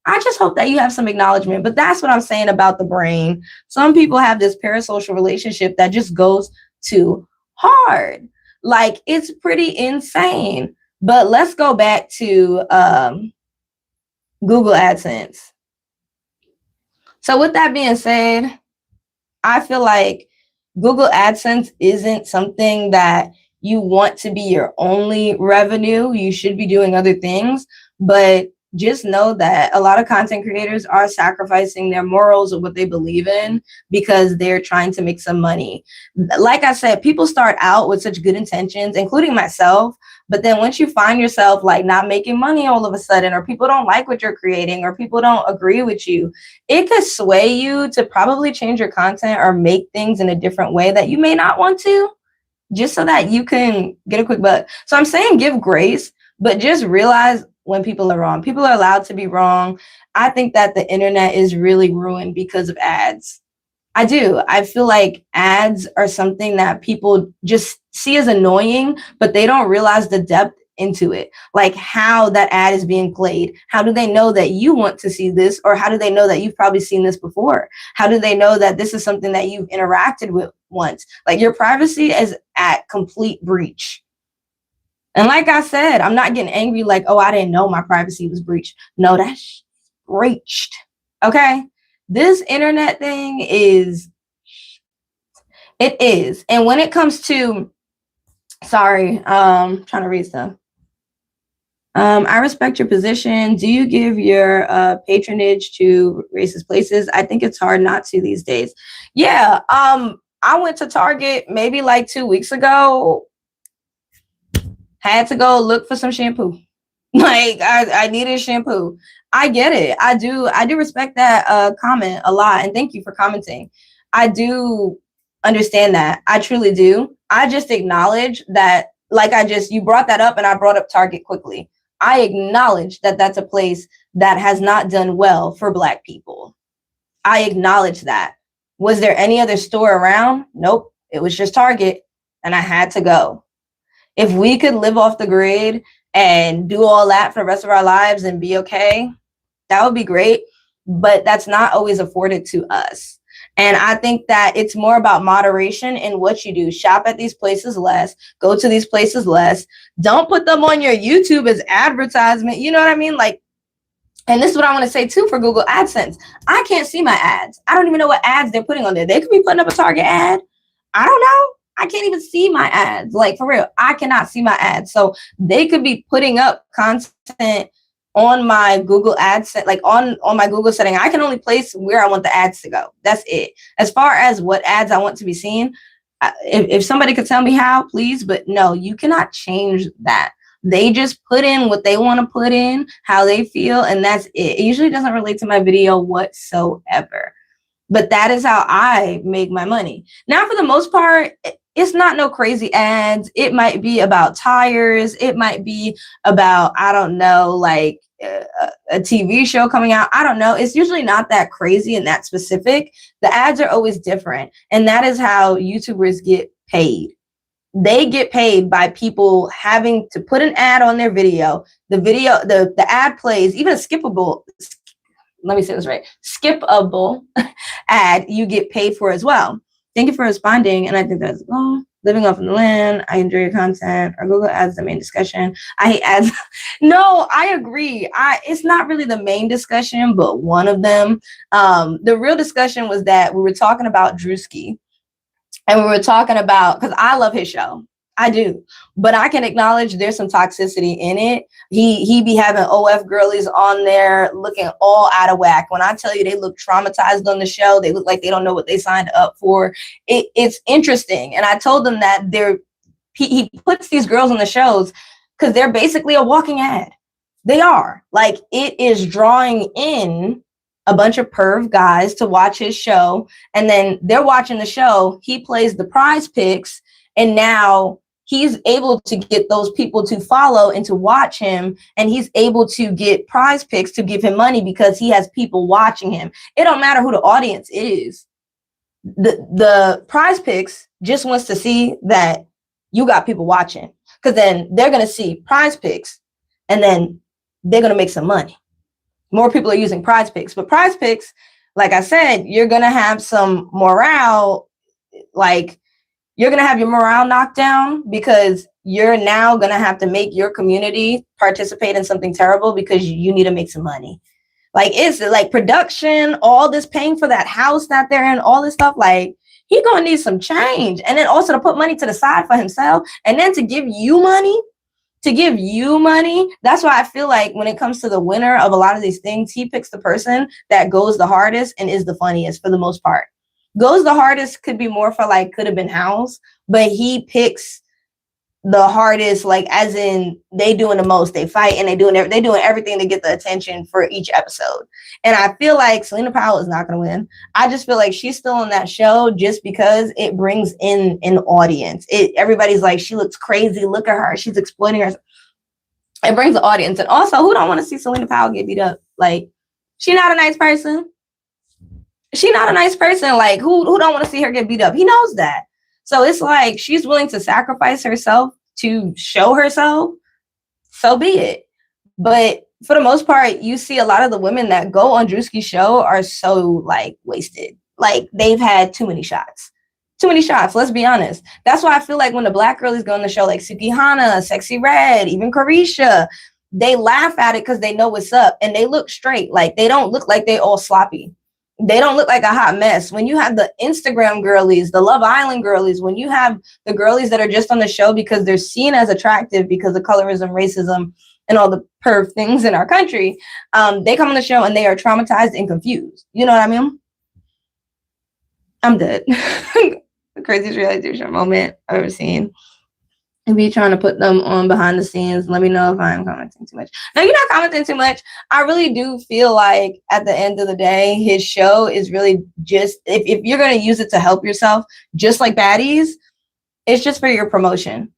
Speaker 1: I just hope that you have some acknowledgement. But that's what I'm saying about the brain. Some people have this parasocial relationship that just goes too hard. Like, it's pretty insane. But let's go back to Google AdSense. So with that being said, I feel like Google AdSense isn't something that you want to be your only revenue. You should be doing other things, but just know that a lot of content creators are sacrificing their morals of what they believe in because they're trying to make some money. Like I said, people start out with such good intentions, including myself. But then once you find yourself like not making money all of a sudden, or people don't like what you're creating, or people don't agree with you, it could sway you to probably change your content or make things in a different way that you may not want to, just so that you can get a quick buck. So I'm saying give grace, but just realize when people are wrong. People are allowed to be wrong. I think that the internet is really ruined because of ads. I do. I feel like ads are something that people just see as annoying, but they don't realize the depth into it. Like how that ad is being played. How do they know that you want to see this? Or how do they know that you've probably seen this before? How do they know that this is something that you've interacted with once? Like, your privacy is at complete breach. And like I said, I'm not getting angry like, oh, I didn't know my privacy was breached. No, that's breached. Okay. This internet thing it is. And when it comes to, trying to read stuff. I respect your position. Do you give your patronage to racist places? I think it's hard not to these days. Yeah. I went to Target maybe like 2 weeks ago. Had to go look for some shampoo. Like, I needed shampoo. I get it. I do respect that comment a lot. And thank you for commenting. I do understand that. I truly do. I just acknowledge that, like, you brought that up and I brought up Target quickly. I acknowledge that that's a place that has not done well for Black people. I acknowledge that. Was there any other store around? Nope. It was just Target, and I had to go. If we could live off the grid and do all that for the rest of our lives and be okay, that would be great. But that's not always afforded to us. And I think that it's more about moderation in what you do. Shop at these places less, go to these places less. Don't put them on your YouTube as advertisement. You know what I mean? Like, and this is what I want to say too for Google AdSense. I can't see my ads. I don't even know what ads they're putting on there. They could be putting up a Target ad. I don't know. I can't even see my ads. Like, for real, I cannot see my ads. So they could be putting up content on my Google AdSense, like on my Google setting. I can only place where I want the ads to go. That's it. As far as what ads I want to be seen, if somebody could tell me how, please. But no, you cannot change that. They just put in what they want to put in, how they feel, and that's it. It usually doesn't relate to my video whatsoever. But that is how I make my money. Now, for the most part, it's not no crazy ads. It might be about tires. It might be about, I don't know, like a TV show coming out. I don't know. It's usually not that crazy and that specific. The ads are always different. And that is how YouTubers get paid. They get paid by people having to put an ad on their video. The ad plays, even a skippable, let me say this right, skippable ad, you get paid for as well. Thank you for responding. And I think that's living off of the land. I enjoy your content. Or Google ads the main discussion. I hate ads. No, I agree. It's not really the main discussion, but one of them. The real discussion was that we were talking about Druski. And we were talking about, because I love his show. I do. But I can acknowledge there's some toxicity in it. He be having OF girlies on there looking all out of whack. When I tell you they look traumatized on the show, they look like they don't know what they signed up for. It's interesting. And I told them that he puts these girls on the shows because they're basically a walking ad. They are. Like, it is drawing in a bunch of perv guys to watch his show, and then they're watching the show. He plays the prize picks, and now he's able to get those people to follow and to watch him, and he's able to get prize picks to give him money because he has people watching him. It don't matter who the audience is. The prize picks just wants to see that you got people watching, because then they're going to see prize picks, and then they're going to make some money. More people are using prize picks, but prize picks, like I said, you're going to have some morale, like you're going to have your morale knocked down because you're now going to have to make your community participate in something terrible because you need to make some money. Like, it's like production, all this paying for that house that they're in, all this stuff. Like, he's going to need some change. And then also to put money to the side for himself, and then to give you money. That's why I feel like when it comes to the winner of a lot of these things, he picks the person that goes the hardest and is the funniest for the most part. Goes the hardest could be more for like could have been House, but he picks the hardest, like as in they doing the most, they fight and they doing everything to get the attention for each episode. And I feel like Selena Powell is not going to win. I just feel like she's still on that show just because it brings in an audience. Everybody's like, she looks crazy. Look at her. She's exploiting herself. It brings the audience. And also, who don't want to see Selena Powell get beat up? Like, she's not a nice person. Like, who don't want to see her get beat up? He knows that. So it's like she's willing to sacrifice herself to show herself. So be it. But for the most part, you see a lot of the women that go on Druski's show are so like wasted. Like, they've had too many shots. Let's be honest. That's why I feel like when the black girlies go on the show, like Suki Hana, Sexy Red, even Carisha, they laugh at it because they know what's up and they look straight. Like, they don't look like they all sloppy. They don't look like a hot mess. When you have the Instagram girlies, the Love Island girlies, when you have the girlies that are just on the show because they're seen as attractive because of colorism, racism, and all the perv things in our country, they come on the show and they are traumatized and confused. You know what I mean? I'm dead. The craziest reality show moment I've ever seen. And be trying to put them on behind the scenes. Let me know if I'm commenting too much. No, you're not commenting too much. I really do feel like at the end of the day, his show is really just, if you're going to use it to help yourself, just like Baddies, it's just for your promotion.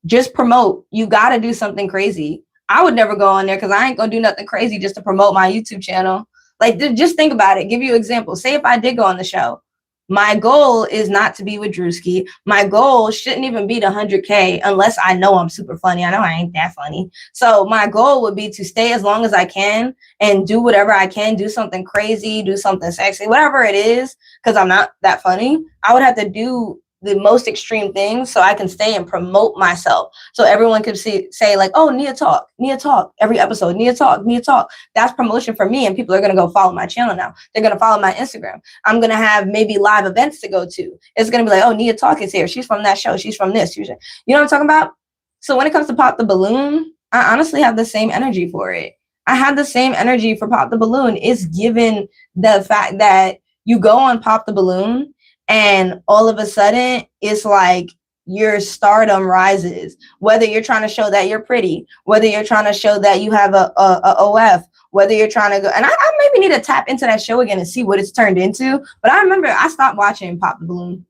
Speaker 1: Just promote. You got to do something crazy. I would never go on there because I ain't going to do nothing crazy just to promote my YouTube channel. Like, just think about it. Give you an example. Say if I did go on the show, My goal is not to be with Druski. My goal shouldn't even be the 100K unless I know I'm super funny. I know I ain't that funny. So my goal would be to stay as long as I can and do whatever I can, do something crazy, do something sexy, whatever it is, because I'm not that funny. I would have to do the most extreme things so I can stay and promote myself. So everyone could say like, oh, NiaTalk, every episode, NiaTalk. That's promotion for me. And people are going to go follow my channel now. They're going to follow my Instagram. I'm going to have maybe live events to go to. It's going to be like, oh, NiaTalk is here. She's from that show. She's from this. You know what I'm talking about? So when it comes to Pop the Balloon, I honestly have the same energy for it. I have the same energy for Pop the Balloon. It's given the fact that you go on Pop the Balloon and all of a sudden it's like your stardom rises, whether you're trying to show that you're pretty, whether you're trying to show that you have a OF, whether you're trying to go. And I maybe need to tap into that show again and see what it's turned into. But I remember I stopped watching Pop the Balloon.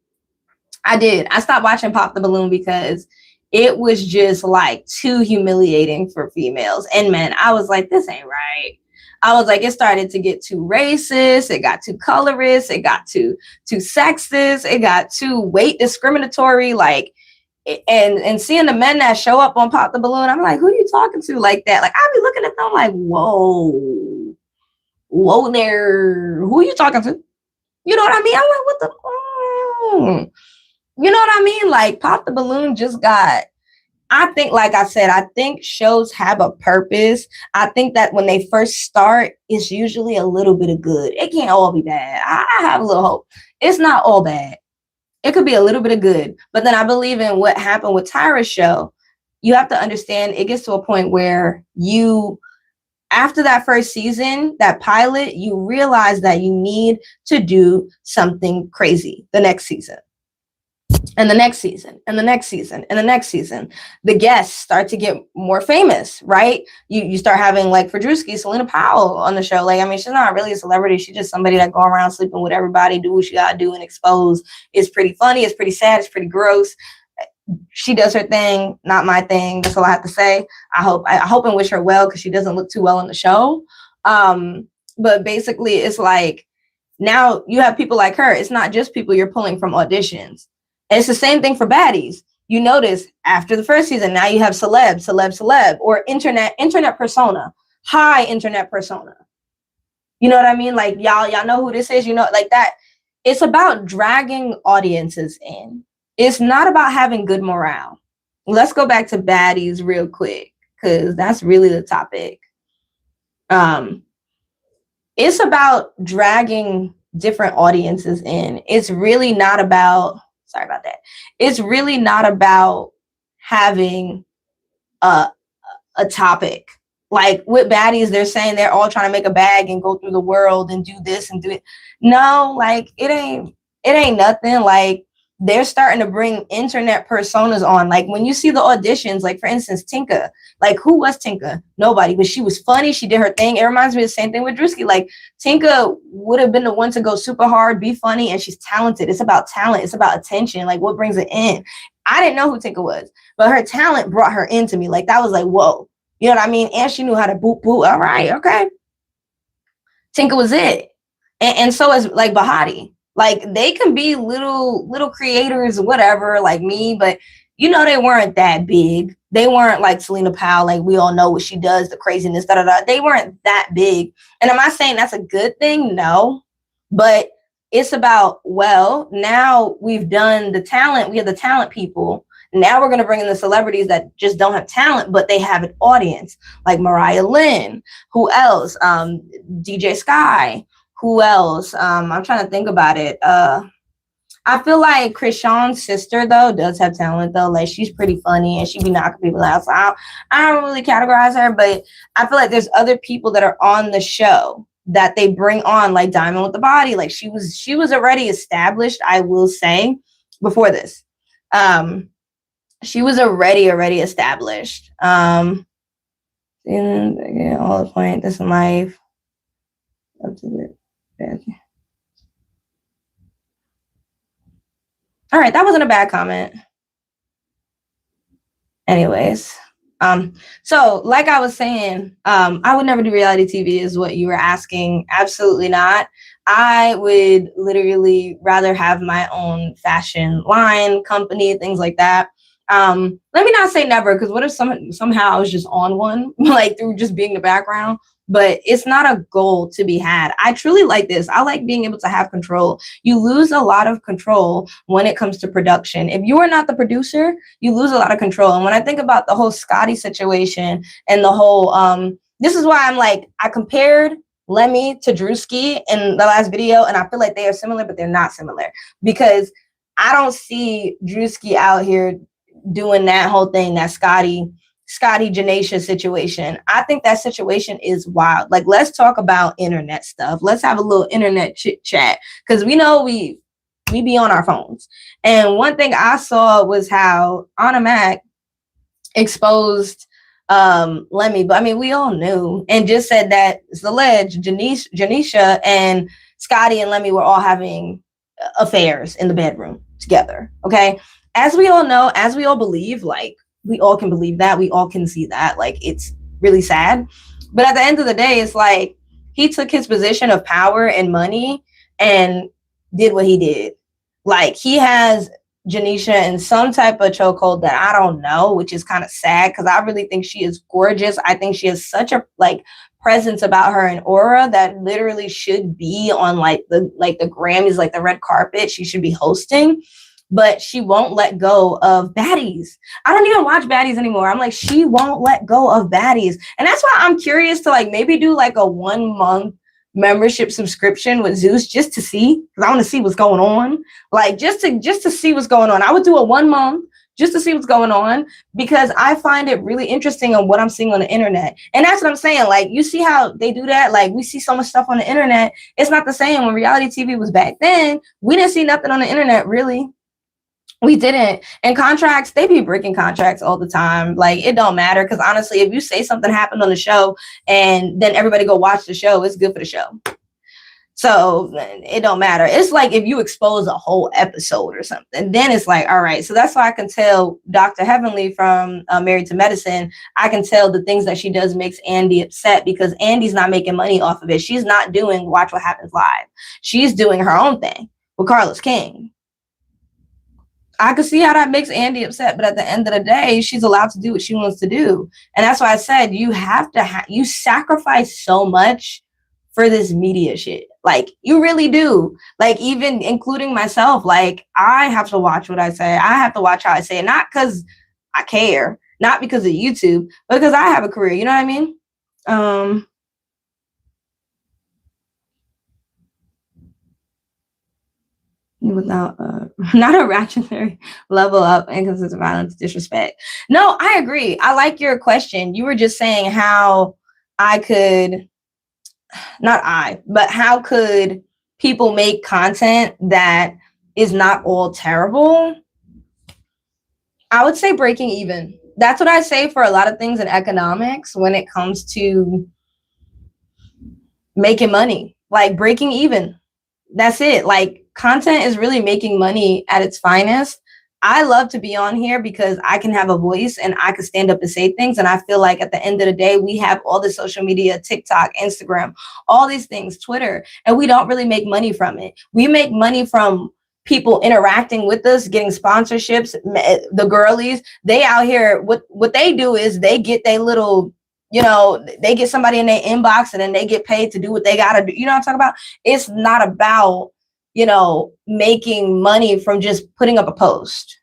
Speaker 1: I did. I stopped watching Pop the Balloon because it was just like too humiliating for females and men. I was like, this ain't right. I was like, it started to get too racist. It got too colorist. It got too sexist. It got too weight discriminatory. Like, and seeing the men that show up on Pop the Balloon, I'm like, who are you talking to like that? Like, I'll be looking at them like, whoa there. Who are you talking to? You know what I mean? I'm like, what the? You know what I mean? Like, Pop the Balloon just got. I think, like I said, I think shows have a purpose. I think that when they first start, it's usually a little bit of good. It can't all be bad. I have a little hope. It's not all bad. It could be a little bit of good. But then I believe in what happened with Tyra's show. You have to understand it gets to a point where after that first season, that pilot, you realize that you need to do something crazy the next season. And the next season, and the next season, and the next season, the guests start to get more famous, right? You start having, like, for Druski, Selena Powell on the show. Like, I mean, she's not really a celebrity. She's just somebody that go around sleeping with everybody, do what she gotta do, and expose. It's pretty funny. It's pretty sad. It's pretty gross. She does her thing, not my thing. That's all I have to say. I hope and wish her well because she doesn't look too well on the show. But basically, it's like now you have people like her. It's not just people you're pulling from auditions. And it's the same thing for baddies. You notice after the first season, now you have celeb, or internet persona, high internet persona. You know what I mean? Like, y'all know who this is, you know, like that. It's about dragging audiences in. It's not about having good morale. Let's go back to baddies real quick, because that's really the topic. It's about dragging different audiences in. It's really not about, sorry about that. It's really not about having a topic. Like with baddies, they're saying they're all trying to make a bag and go through the world and do this and do it. No, like it ain't nothing. Like, they're starting to bring internet personas on. Like, when you see the auditions, like, for instance, Tinka, like, who was Tinka? Nobody, but she was funny. She did her thing. It reminds me of the same thing with Druski. Like, Tinka would have been the one to go super hard, be funny, and she's talented. It's about talent. It's about attention. Like, what brings it in? I didn't know who Tinka was, but her talent brought her into me. Like, that was like, whoa. You know what I mean? And she knew how to boop. All right, okay. Tinka was it. And so is, like, Bahati. Like, they can be little creators, whatever, like me, but you know, they weren't that big. They weren't like Selena Powell. Like, we all know what she does, the craziness, They weren't that big. And am I saying that's a good thing? No, but it's about, well, now we've done the talent. We have the talent people. Now we're going to bring in the celebrities that just don't have talent, but they have an audience, like Mariah Lynn. Who else? DJ Sky. Who else? I'm trying to think about it. I feel like Krishan's sister, though, does have talent, though. Like, she's pretty funny and she be knocking people out. So I don't really categorize her, but I feel like there's other people that are on the show that they bring on, like Diamond with the Body. Like, she was already established, I will say, before this. She was already established. And again, all the point, this in life. Up to it. All right, that wasn't a bad comment. Anyways, So like I was saying, I would never do reality TV is what you were asking. Absolutely not. I would literally rather have my own fashion line, company, things like that. Let me not say never, because what if somehow I was just on one, like through just being the background? But it's not a goal to be had. I truly like this. I like being able to have control. You lose a lot of control when it comes to production. If you are not the producer, you lose a lot of control. And when I think about the whole Scotty situation and the whole, this is why I'm like, I compared Lemmy to Druski in the last video, and I feel like they are similar, but they're not similar, because I don't see Druski out here doing that whole thing, that Scotty Janasia situation. I think that situation is wild. Like, let's talk about internet stuff. Let's have a little internet chit chat, because we know we be on our phones. And one thing I saw was how Anna Mac exposed Lemmy, but I mean, we all knew, and just said that it's alleged Janisha and Scotty and Lemmy were all having affairs in the bedroom together. Okay. As we all know, as we all believe, like, we all can believe that. We all can see that. Like, it's really sad. But at the end of the day, it's like he took his position of power and money and did what he did. Like, he has Janisha in some type of chokehold that I don't know, which is kind of sad, because I really think she is gorgeous. I think she has such a like presence about her and aura that literally should be on like the Grammys, like the red carpet. She should be hosting. But she won't let go of baddies. I don't even watch baddies anymore. I'm like, she won't let go of baddies. And that's why I'm curious to like maybe do like a 1 month membership subscription with Zeus, just to see, because I want to see what's going on. Like, just to see what's going on. I would do a 1 month just to see what's going on, because I find it really interesting on what I'm seeing on the internet. And that's what I'm saying. Like, you see how they do that? Like, we see so much stuff on the internet. It's not the same. When reality TV was back then, we didn't see nothing on the internet, really. We didn't. And contracts, they be breaking contracts all the time. Like, it don't matter, because honestly, if you say something happened on the show and then everybody go watch the show, it's good for the show. So it don't matter. It's like if you expose a whole episode or something, then it's like, all right. So that's why I can tell Dr. Heavenly from Married to Medicine, I can tell the things that she does makes Andy upset, because Andy's not making money off of it. She's not doing Watch What Happens Live. She's doing her own thing with Carlos King. I could see how that makes Andy upset, but at the end of the day, she's allowed to do what she wants to do. And that's why I said you have to you sacrifice so much for this media shit. Like, you really do. Like, even including myself, like, I have to watch what I say. I have to watch how I say it, not because I care, not because of YouTube, but because I have a career. You know what I mean? Without not a reactionary level of inconsistent violence, disrespect. No, I agree. I like your question. You were just saying how I could, not I, but how could people make content that is not all terrible? I would say breaking even. That's what I say for a lot of things in economics when it comes to making money, like breaking even. That's it. Like, content is really making money at its finest. I love to be on here because I can have a voice and I can stand up and say things. And I feel like at the end of the day, we have all the social media, TikTok, Instagram, all these things, Twitter, and we don't really make money from it. We make money from people interacting with us, getting sponsorships. The girlies, they out here, what they do is they get their little, you know, they get somebody in their inbox and then they get paid to do what they got to do. You know what I'm talking about? It's not about, you know, making money from just putting up a post.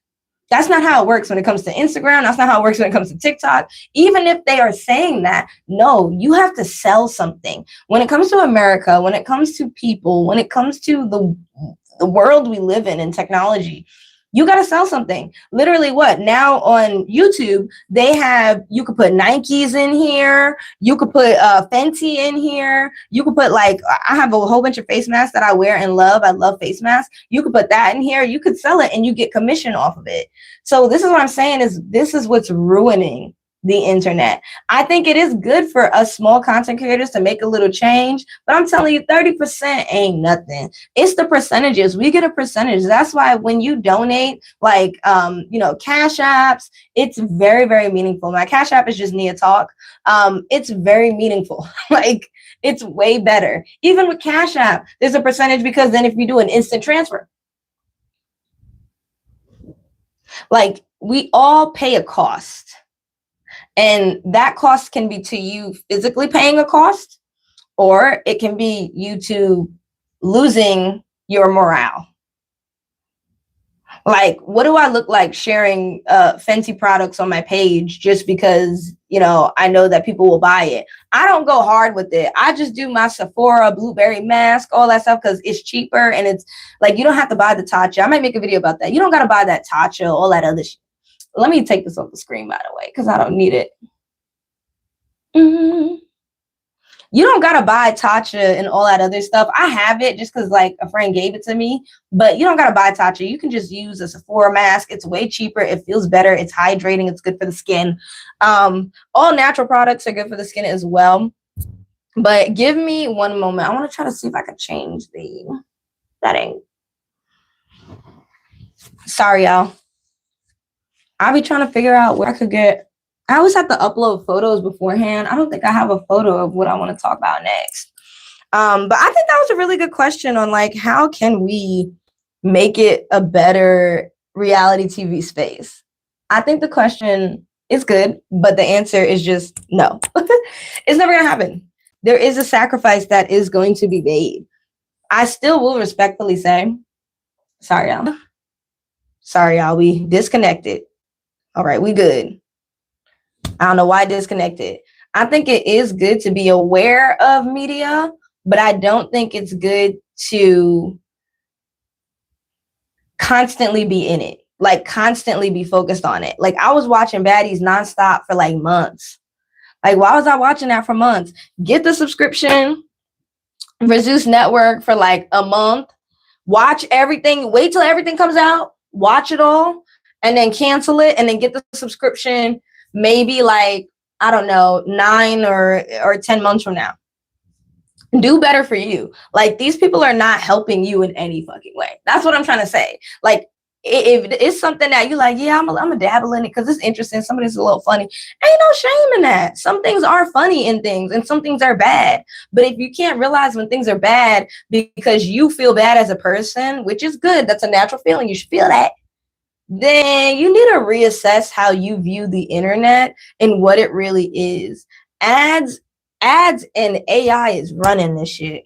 Speaker 1: That's not how it works when it comes to Instagram. That's not how it works when it comes to TikTok. Even if they are saying that, no, you have to sell something. When it comes to America, when it comes to people, when it comes to the world we live in and technology, you got to sell something. Literally, what now on YouTube, they have, you could put Nikes in here. You could put Fenty in here. You could put, like, I have a whole bunch of face masks that I wear and love. I love face masks. You could put that in here. You could sell it and you get commission off of it. So this is what I'm saying, is this is what's ruining the internet. I think it is good for us small content creators to make a little change, but I'm telling you, 30% ain't nothing. It's the percentages. We get a percentage. That's why when you donate, like, Cash Apps, it's very, very meaningful. My Cash App is just NiaTalk. It's very meaningful. Like, it's way better. Even with Cash App, there's a percentage because then if you do an instant transfer, like, we all pay a cost. And that cost can be to you physically paying a cost, or it can be you to losing your morale. Like, what do I look like sharing Fenty products on my page just because, I know that people will buy it? I don't go hard with it. I just do my Sephora blueberry mask, all that stuff, because it's cheaper and it's like, you don't have to buy the Tatcha. I might make a video about that. You don't got to buy that Tatcha, all that other shit. Let me take this off the screen, by the way, because I don't need it. You don't gotta buy Tatcha and all that other stuff. I have it just because like a friend gave it to me, but you don't gotta buy Tatcha. You can just use a Sephora mask. It's way cheaper. It feels better. It's hydrating. It's good for the skin. All natural products are good for the skin as well. But give me one moment. I want to try to see if I can change the setting. Sorry, y'all. I'll be trying to figure out where I could get. I always have to upload photos beforehand. I don't think I have a photo of what I want to talk about next. But I think that was a really good question on like, how can we make it a better reality TV space? I think the question is good, but the answer is just no. It's never going to happen. There is a sacrifice that is going to be made. I still will respectfully say, sorry, y'all, we disconnected. All right, we good. I don't know why I disconnected. I think it is good to be aware of media, but I don't think it's good to constantly be in it, like constantly be focused on it. Like, I was watching Baddies nonstop for like months. Like, why was I watching that for months? Get the subscription, Reduce Network for like a month, watch everything, wait till everything comes out, watch it all, and then cancel it, and then get the subscription maybe like, I don't know, 9 or 10 months from now. Do better for you. Like, these people are not helping you in any fucking way. That's what I'm trying to say. Like, if it's something that you like, yeah, I'm a dabble in it because it's interesting, somebody's a little funny, ain't no shame in that. Some things are funny in things and some things are bad. But if you can't realize when things are bad because you feel bad as a person, which is good, that's a natural feeling, you should feel that, then you need to reassess how you view the internet and what it really is. Ads and AI is running this shit.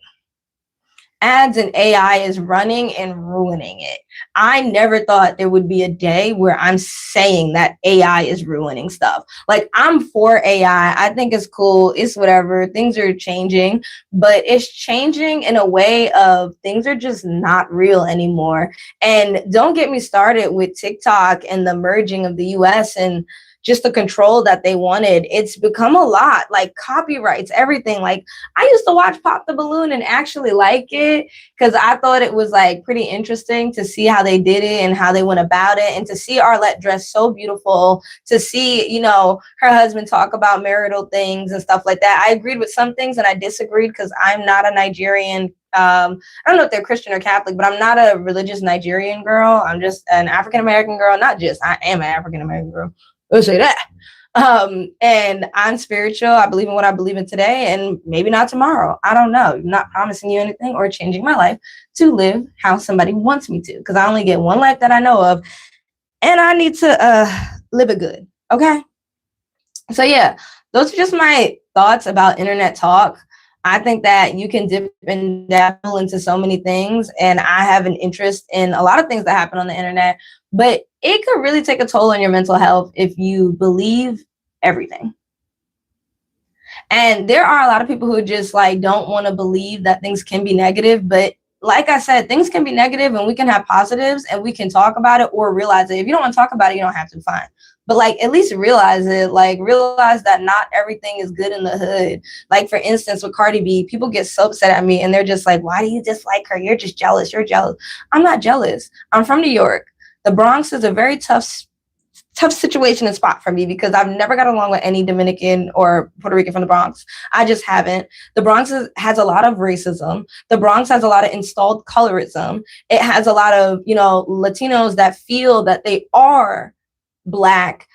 Speaker 1: Ads and AI is running and ruining it. I never thought there would be a day where I'm saying that AI is ruining stuff. Like, I'm for AI. I think it's cool. It's whatever. Things are changing, but it's changing in a way of things are just not real anymore. And don't get me started with TikTok and the merging of the US and just the control that they wanted. It's become a lot, like copyrights, everything. Like, I used to watch Pop the Balloon and actually like it because I thought it was like pretty interesting to see how they did it and how they went about it, and to see Arlette dressed so beautiful, to see, her husband talk about marital things and stuff like that. I agreed with some things and I disagreed because I'm not a Nigerian. I don't know if they're Christian or Catholic, but I'm not a religious Nigerian girl. I'm just an African-American girl. I am an African-American girl. Let's say that. And I'm spiritual. I believe in what I believe in today and maybe not tomorrow. I don't know. I'm not promising you anything or changing my life to live how somebody wants me to, because I only get one life that I know of and I need to live it good. Okay. So yeah, those are just my thoughts about internet talk. I think that you can dip and dabble into so many things, and I have an interest in a lot of things that happen on the internet, but it could really take a toll on your mental health if you believe everything. And there are a lot of people who just like don't want to believe that things can be negative, but like I said, things can be negative and we can have positives and we can talk about it or realize it. If you don't want to talk about it, you don't have to, fine. But like, at least realize it, like realize that not everything is good in the hood. Like, for instance, with Cardi B, people get so upset at me and they're just like, why do you dislike her? You're just jealous. You're jealous. I'm not jealous. I'm from New York. The Bronx is a very tough tough situation and spot for me because I've never got along with any Dominican or Puerto Rican from the Bronx. I just haven't. The Bronx has a lot of racism. The Bronx has a lot of installed colorism. It has a lot of, Latinos that feel that they are Black,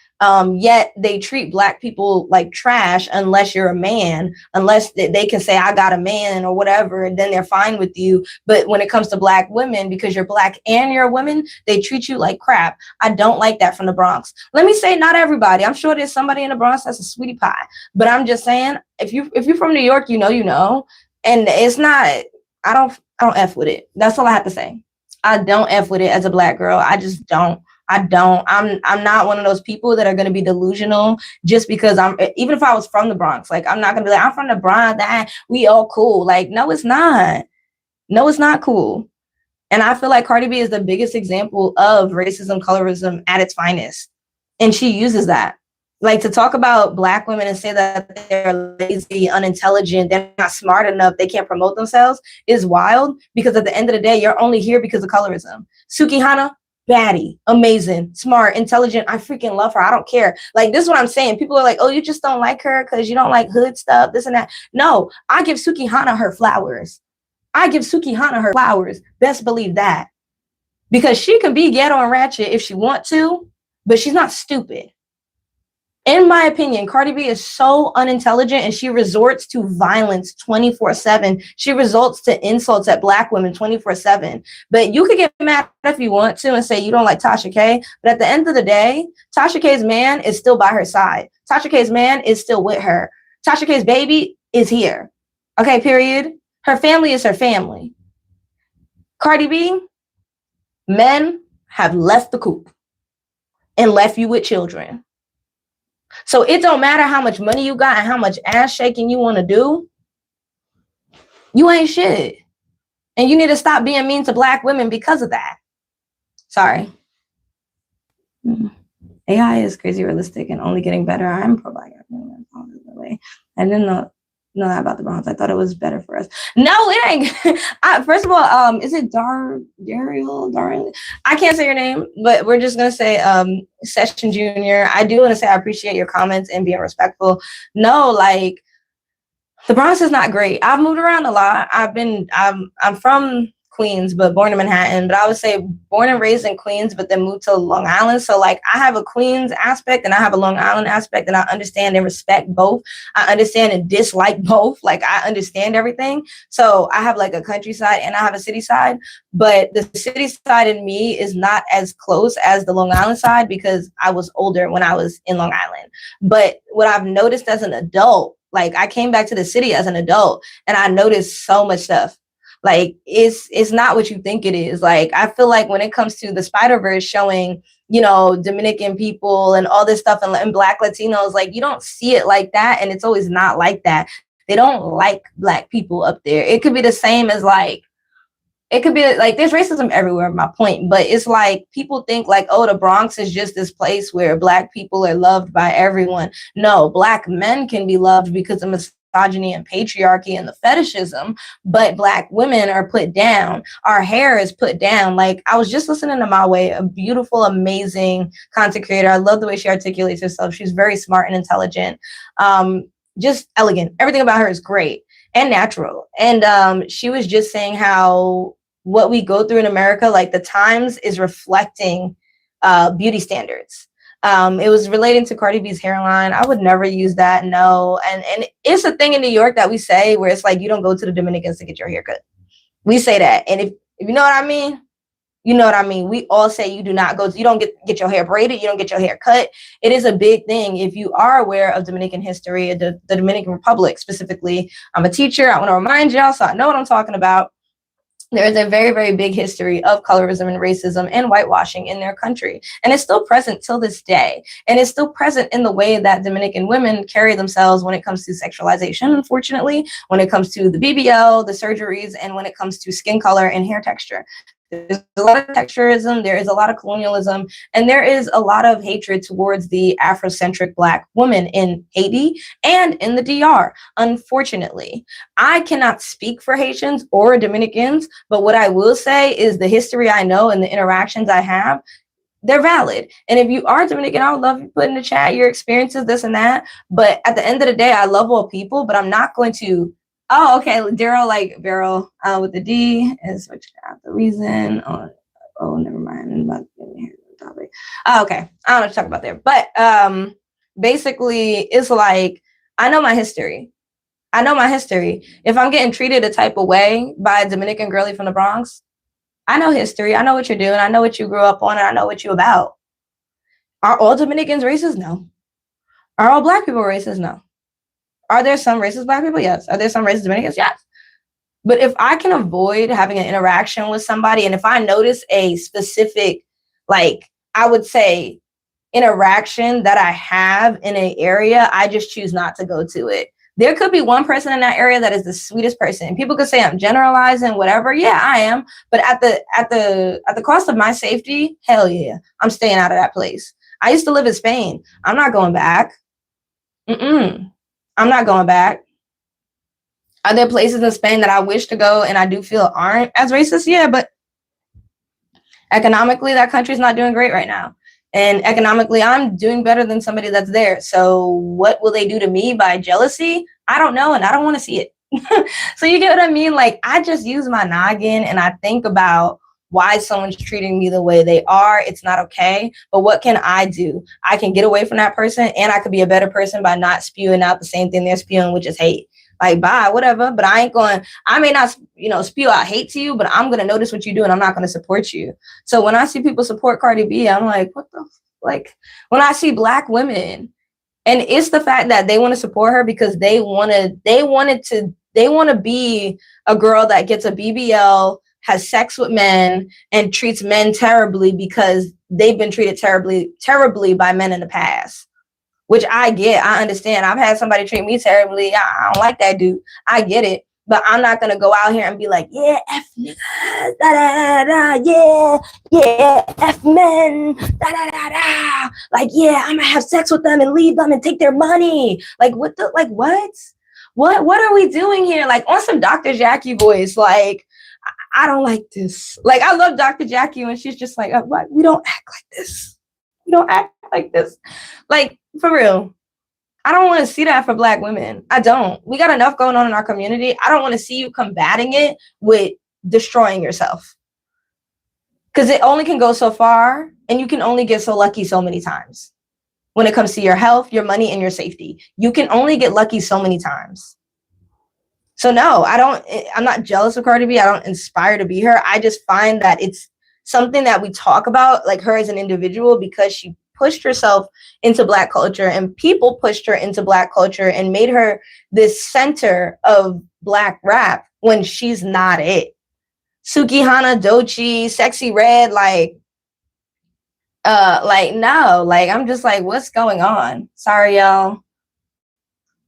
Speaker 1: yet they treat Black people like trash unless you're a man, unless they can say, I got a man or whatever, and then they're fine with you. But when it comes to Black women, because you're Black and you're a woman, they treat you like crap. I don't like that from the Bronx. Let me say, not everybody. I'm sure there's somebody in the Bronx that's a sweetie pie. But I'm just saying, if you're from New York, you know. And it's not, I don't F with it. That's all I have to say. I don't F with it as a Black girl. I just don't. I'm not one of those people that are going to be delusional just because even if I was from the Bronx, like, I'm not going to be like, I'm from the Bronx, that we all cool. Like, no, it's not. No, it's not cool. And I feel like Cardi B is the biggest example of racism, colorism at its finest. And she uses that. Like, to talk about Black women and say that they're lazy, unintelligent, they're not smart enough, they can't promote themselves is wild, because at the end of the day, you're only here because of colorism. Suki Hana, baddie, amazing, smart, intelligent. I freaking love her. I don't care. Like, this is what I'm saying. People are like, oh, you just don't like her because you don't like hood stuff, this and that. No, I give Suki Hana her flowers. Best believe that. Because she can be ghetto and ratchet if she want to, but she's not stupid. In my opinion, Cardi B is so unintelligent, and she resorts to violence 24/7. She resorts to insults at Black women 24/7. But you could get mad if you want to and say you don't like Tasha K. But at the end of the day, Tasha K's man is still by her side. Tasha K's man is still with her. Tasha K's baby is here. Okay, period. Her family is her family. Cardi B, men have left the coop and left you with children. So it don't matter how much money you got and how much ass shaking you want to do. You ain't shit. And you need to stop being mean to Black women because of that. Sorry. AI is crazy realistic and only getting better. I'm pro-Black. I didn't know that about the Bronx. I thought it was better for us. No, it ain't. First of all, is it Daryl? I can't say your name, but we're just gonna say Session Junior. I do want to say I appreciate your comments and being respectful. No, like, the Bronx is not great. I've moved around a lot. I'm from Queens, but born in Manhattan. But I would say born and raised in Queens, but then moved to Long Island. So, like, I have a Queens aspect and I have a Long Island aspect, and I understand and respect both. I understand and dislike both. Like, I understand everything. So I have like a countryside and I have a city side, but the city side in me is not as close as the Long Island side because I was older when I was in Long Island. But what I've noticed as an adult, like, I came back to the city as an adult and I noticed so much stuff. Like, it's not what you think it is. Like, I feel like when it comes to the Spider-Verse showing, Dominican people and all this stuff and Black Latinos, like, you don't see it like that. And it's always not like that. They don't like Black people up there. It could be the same as it could be like there's racism everywhere, my point. But it's like people think like, oh, the Bronx is just this place where Black people are loved by everyone. No, Black men can be loved because of misogyny and patriarchy and the fetishism, but Black women are put down. Our hair is put down. Like, I was just listening to My Way, a beautiful, amazing content creator. I love the way she articulates herself. She's very smart and intelligent, just elegant. Everything about her is great and natural. And she was just saying how what we go through in America, like, the times is reflecting beauty standards. It was relating to Cardi B's hairline. I would never use that. No. And it's a thing in New York that we say where it's like, you don't go to the Dominicans to get your hair cut. We say that. And if you know what I mean, you know what I mean. We all say you do not go, you don't get your hair braided. You don't get your hair cut. It is a big thing. If you are aware of Dominican history, the Dominican Republic specifically, I'm a teacher. I want to remind y'all so I know what I'm talking about. There is a very, very big history of colorism and racism and whitewashing in their country. And it's still present till this day. And it's still present in the way that Dominican women carry themselves when it comes to sexualization, unfortunately, when it comes to the BBL, the surgeries, and when it comes to skin color and hair texture. There's a lot of texturism, there is a lot of colonialism, and there is a lot of hatred towards the Afrocentric Black woman in Haiti and in the DR. Unfortunately, I cannot speak for Haitians or Dominicans, but what I will say is the history I know and the interactions I have, they're valid. And if you are Dominican, I would love you put in the chat your experiences, this and that. But at the end of the day, I love all people, but I'm not going to. Oh, okay. Daryl, like Daryl with the D is what out the reason. Oh, never mind. I'm about to get in here the topic. Oh, okay. I don't know what to talk about there. But basically, it's like I know my history. I know my history. If I'm getting treated a type of way by a Dominican girlie from the Bronx, I know history. I know what you're doing. I know what you grew up on, and I know what you're about. Are all Dominicans racist? No. Are all Black people racist? No. Are there some racist Black people? Yes. Are there some racist Dominicans? Yes. But if I can avoid having an interaction with somebody, and if I notice a specific, like, I would say, interaction that I have in an area, I just choose not to go to it. There could be one person in that area that is the sweetest person. People could say I'm generalizing, whatever. Yeah, I am. But at the cost of my safety, hell yeah, I'm staying out of that place. I used to live in Spain. I'm not going back. I'm not going back. Are there places in Spain that I wish to go and I do feel aren't as racist? Yeah, but economically, that country's not doing great right now. And economically, I'm doing better than somebody that's there. So what will they do to me by jealousy? I don't know, and I don't want to see it. So you get what I mean? Like, I just use my noggin and I think about why someone's treating me the way they are. It's not okay. But what can I do? I can get away from that person, and I could be a better person by not spewing out the same thing they're spewing, which is hate. Like, bye, whatever. But I may not, spew out hate to you, but I'm going to notice what you do and I'm not going to support you. So when I see people support Cardi B, I'm like, what the, like, when I see Black women, and it's the fact that they want to support her because they want to be a girl that gets a BBL, has sex with men, and treats men terribly because they've been treated terribly by men in the past. Which I get, I understand. I've had somebody treat me terribly. I don't like that dude. I get it. But I'm not going to go out here and be like, yeah, F niggas, da da da da, yeah, F men, da da da da. Like, yeah, I'm going to have sex with them and leave them and take their money. Like, what? What are we doing here? Like, on some Dr. Jackie voice, like, I don't like this. Like, I love Dr. Jackie when she's just like, what? We don't act like this. We don't act like this. Like, for real. I don't want to see that for Black women. I don't. We got enough going on in our community. I don't want to see you combating it with destroying yourself. Because it only can go so far, and you can only get so lucky so many times. When it comes to your health, your money, and your safety. You can only get lucky so many times. So no, I'm not jealous of Cardi B. I don't aspire to be her. I just find that it's something that we talk about, like her as an individual, because she pushed herself into Black culture, and people pushed her into Black culture and made her this center of Black rap when she's not it. Sukihana, Doechii, Sexy Red, like no, like I'm just like, what's going on? Sorry, y'all.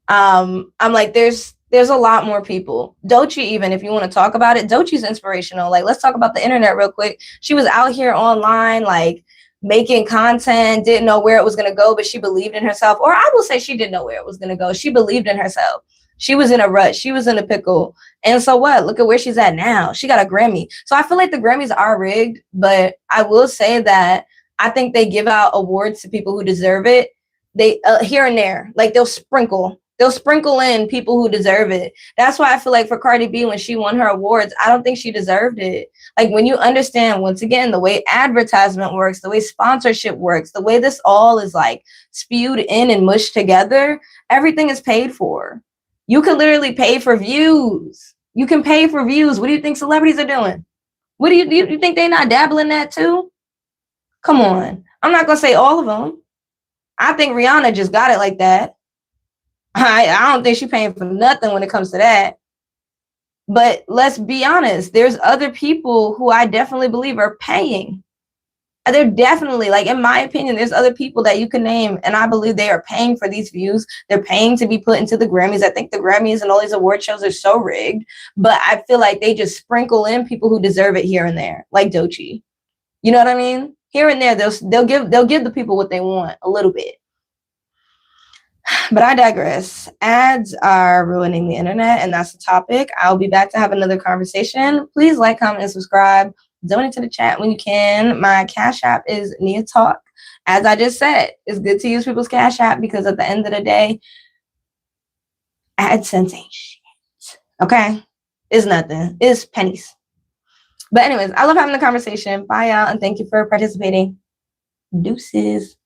Speaker 1: I'm like, there's a lot more people. Doechii, even if you want to talk about it, Doechii's inspirational. Like, let's talk about the internet real quick. She was out here online, like, making content, didn't know where it was going to go, but she believed in herself. Or I will say she didn't know where it was going to go. She believed in herself. She was in a rut. She was in a pickle. And so what? Look at where she's at now. She got a Grammy. So I feel like the Grammys are rigged, but I will say that I think they give out awards to people who deserve it. They here and there, like they'll sprinkle in people who deserve it. That's why I feel like for Cardi B, when she won her awards, I don't think she deserved it. Like, when you understand, once again, the way advertisement works, the way sponsorship works, the way this all is like spewed in and mushed together, everything is paid for. You can literally pay for views. You can pay for views. What do you think celebrities are doing? What do you think they're not dabbling in that too? Come on. I'm not going to say all of them. I think Rihanna just got it like that. I don't think she's paying for nothing when it comes to that. But let's be honest, there's other people who I definitely believe are paying. They're definitely, like, in my opinion, there's other people that you can name, and I believe they are paying for these views. They're paying to be put into the Grammys. I think the Grammys and all these award shows are so rigged, but I feel like they just sprinkle in people who deserve it here and there, like Doechii. You know what I mean? Here and there, they'll give the people what they want a little bit. But I digress. Ads are ruining the internet, and that's the topic. I'll be back to have another conversation. Please like, comment, and subscribe. donate to the chat when you can. My Cash App is NiaTalk. As I just said, it's good to use people's Cash App because at the end of the day, Adsense ain't shit. Okay? It's nothing. It's pennies. But anyways, I love having the conversation. Bye, y'all, and thank you for participating. Deuces.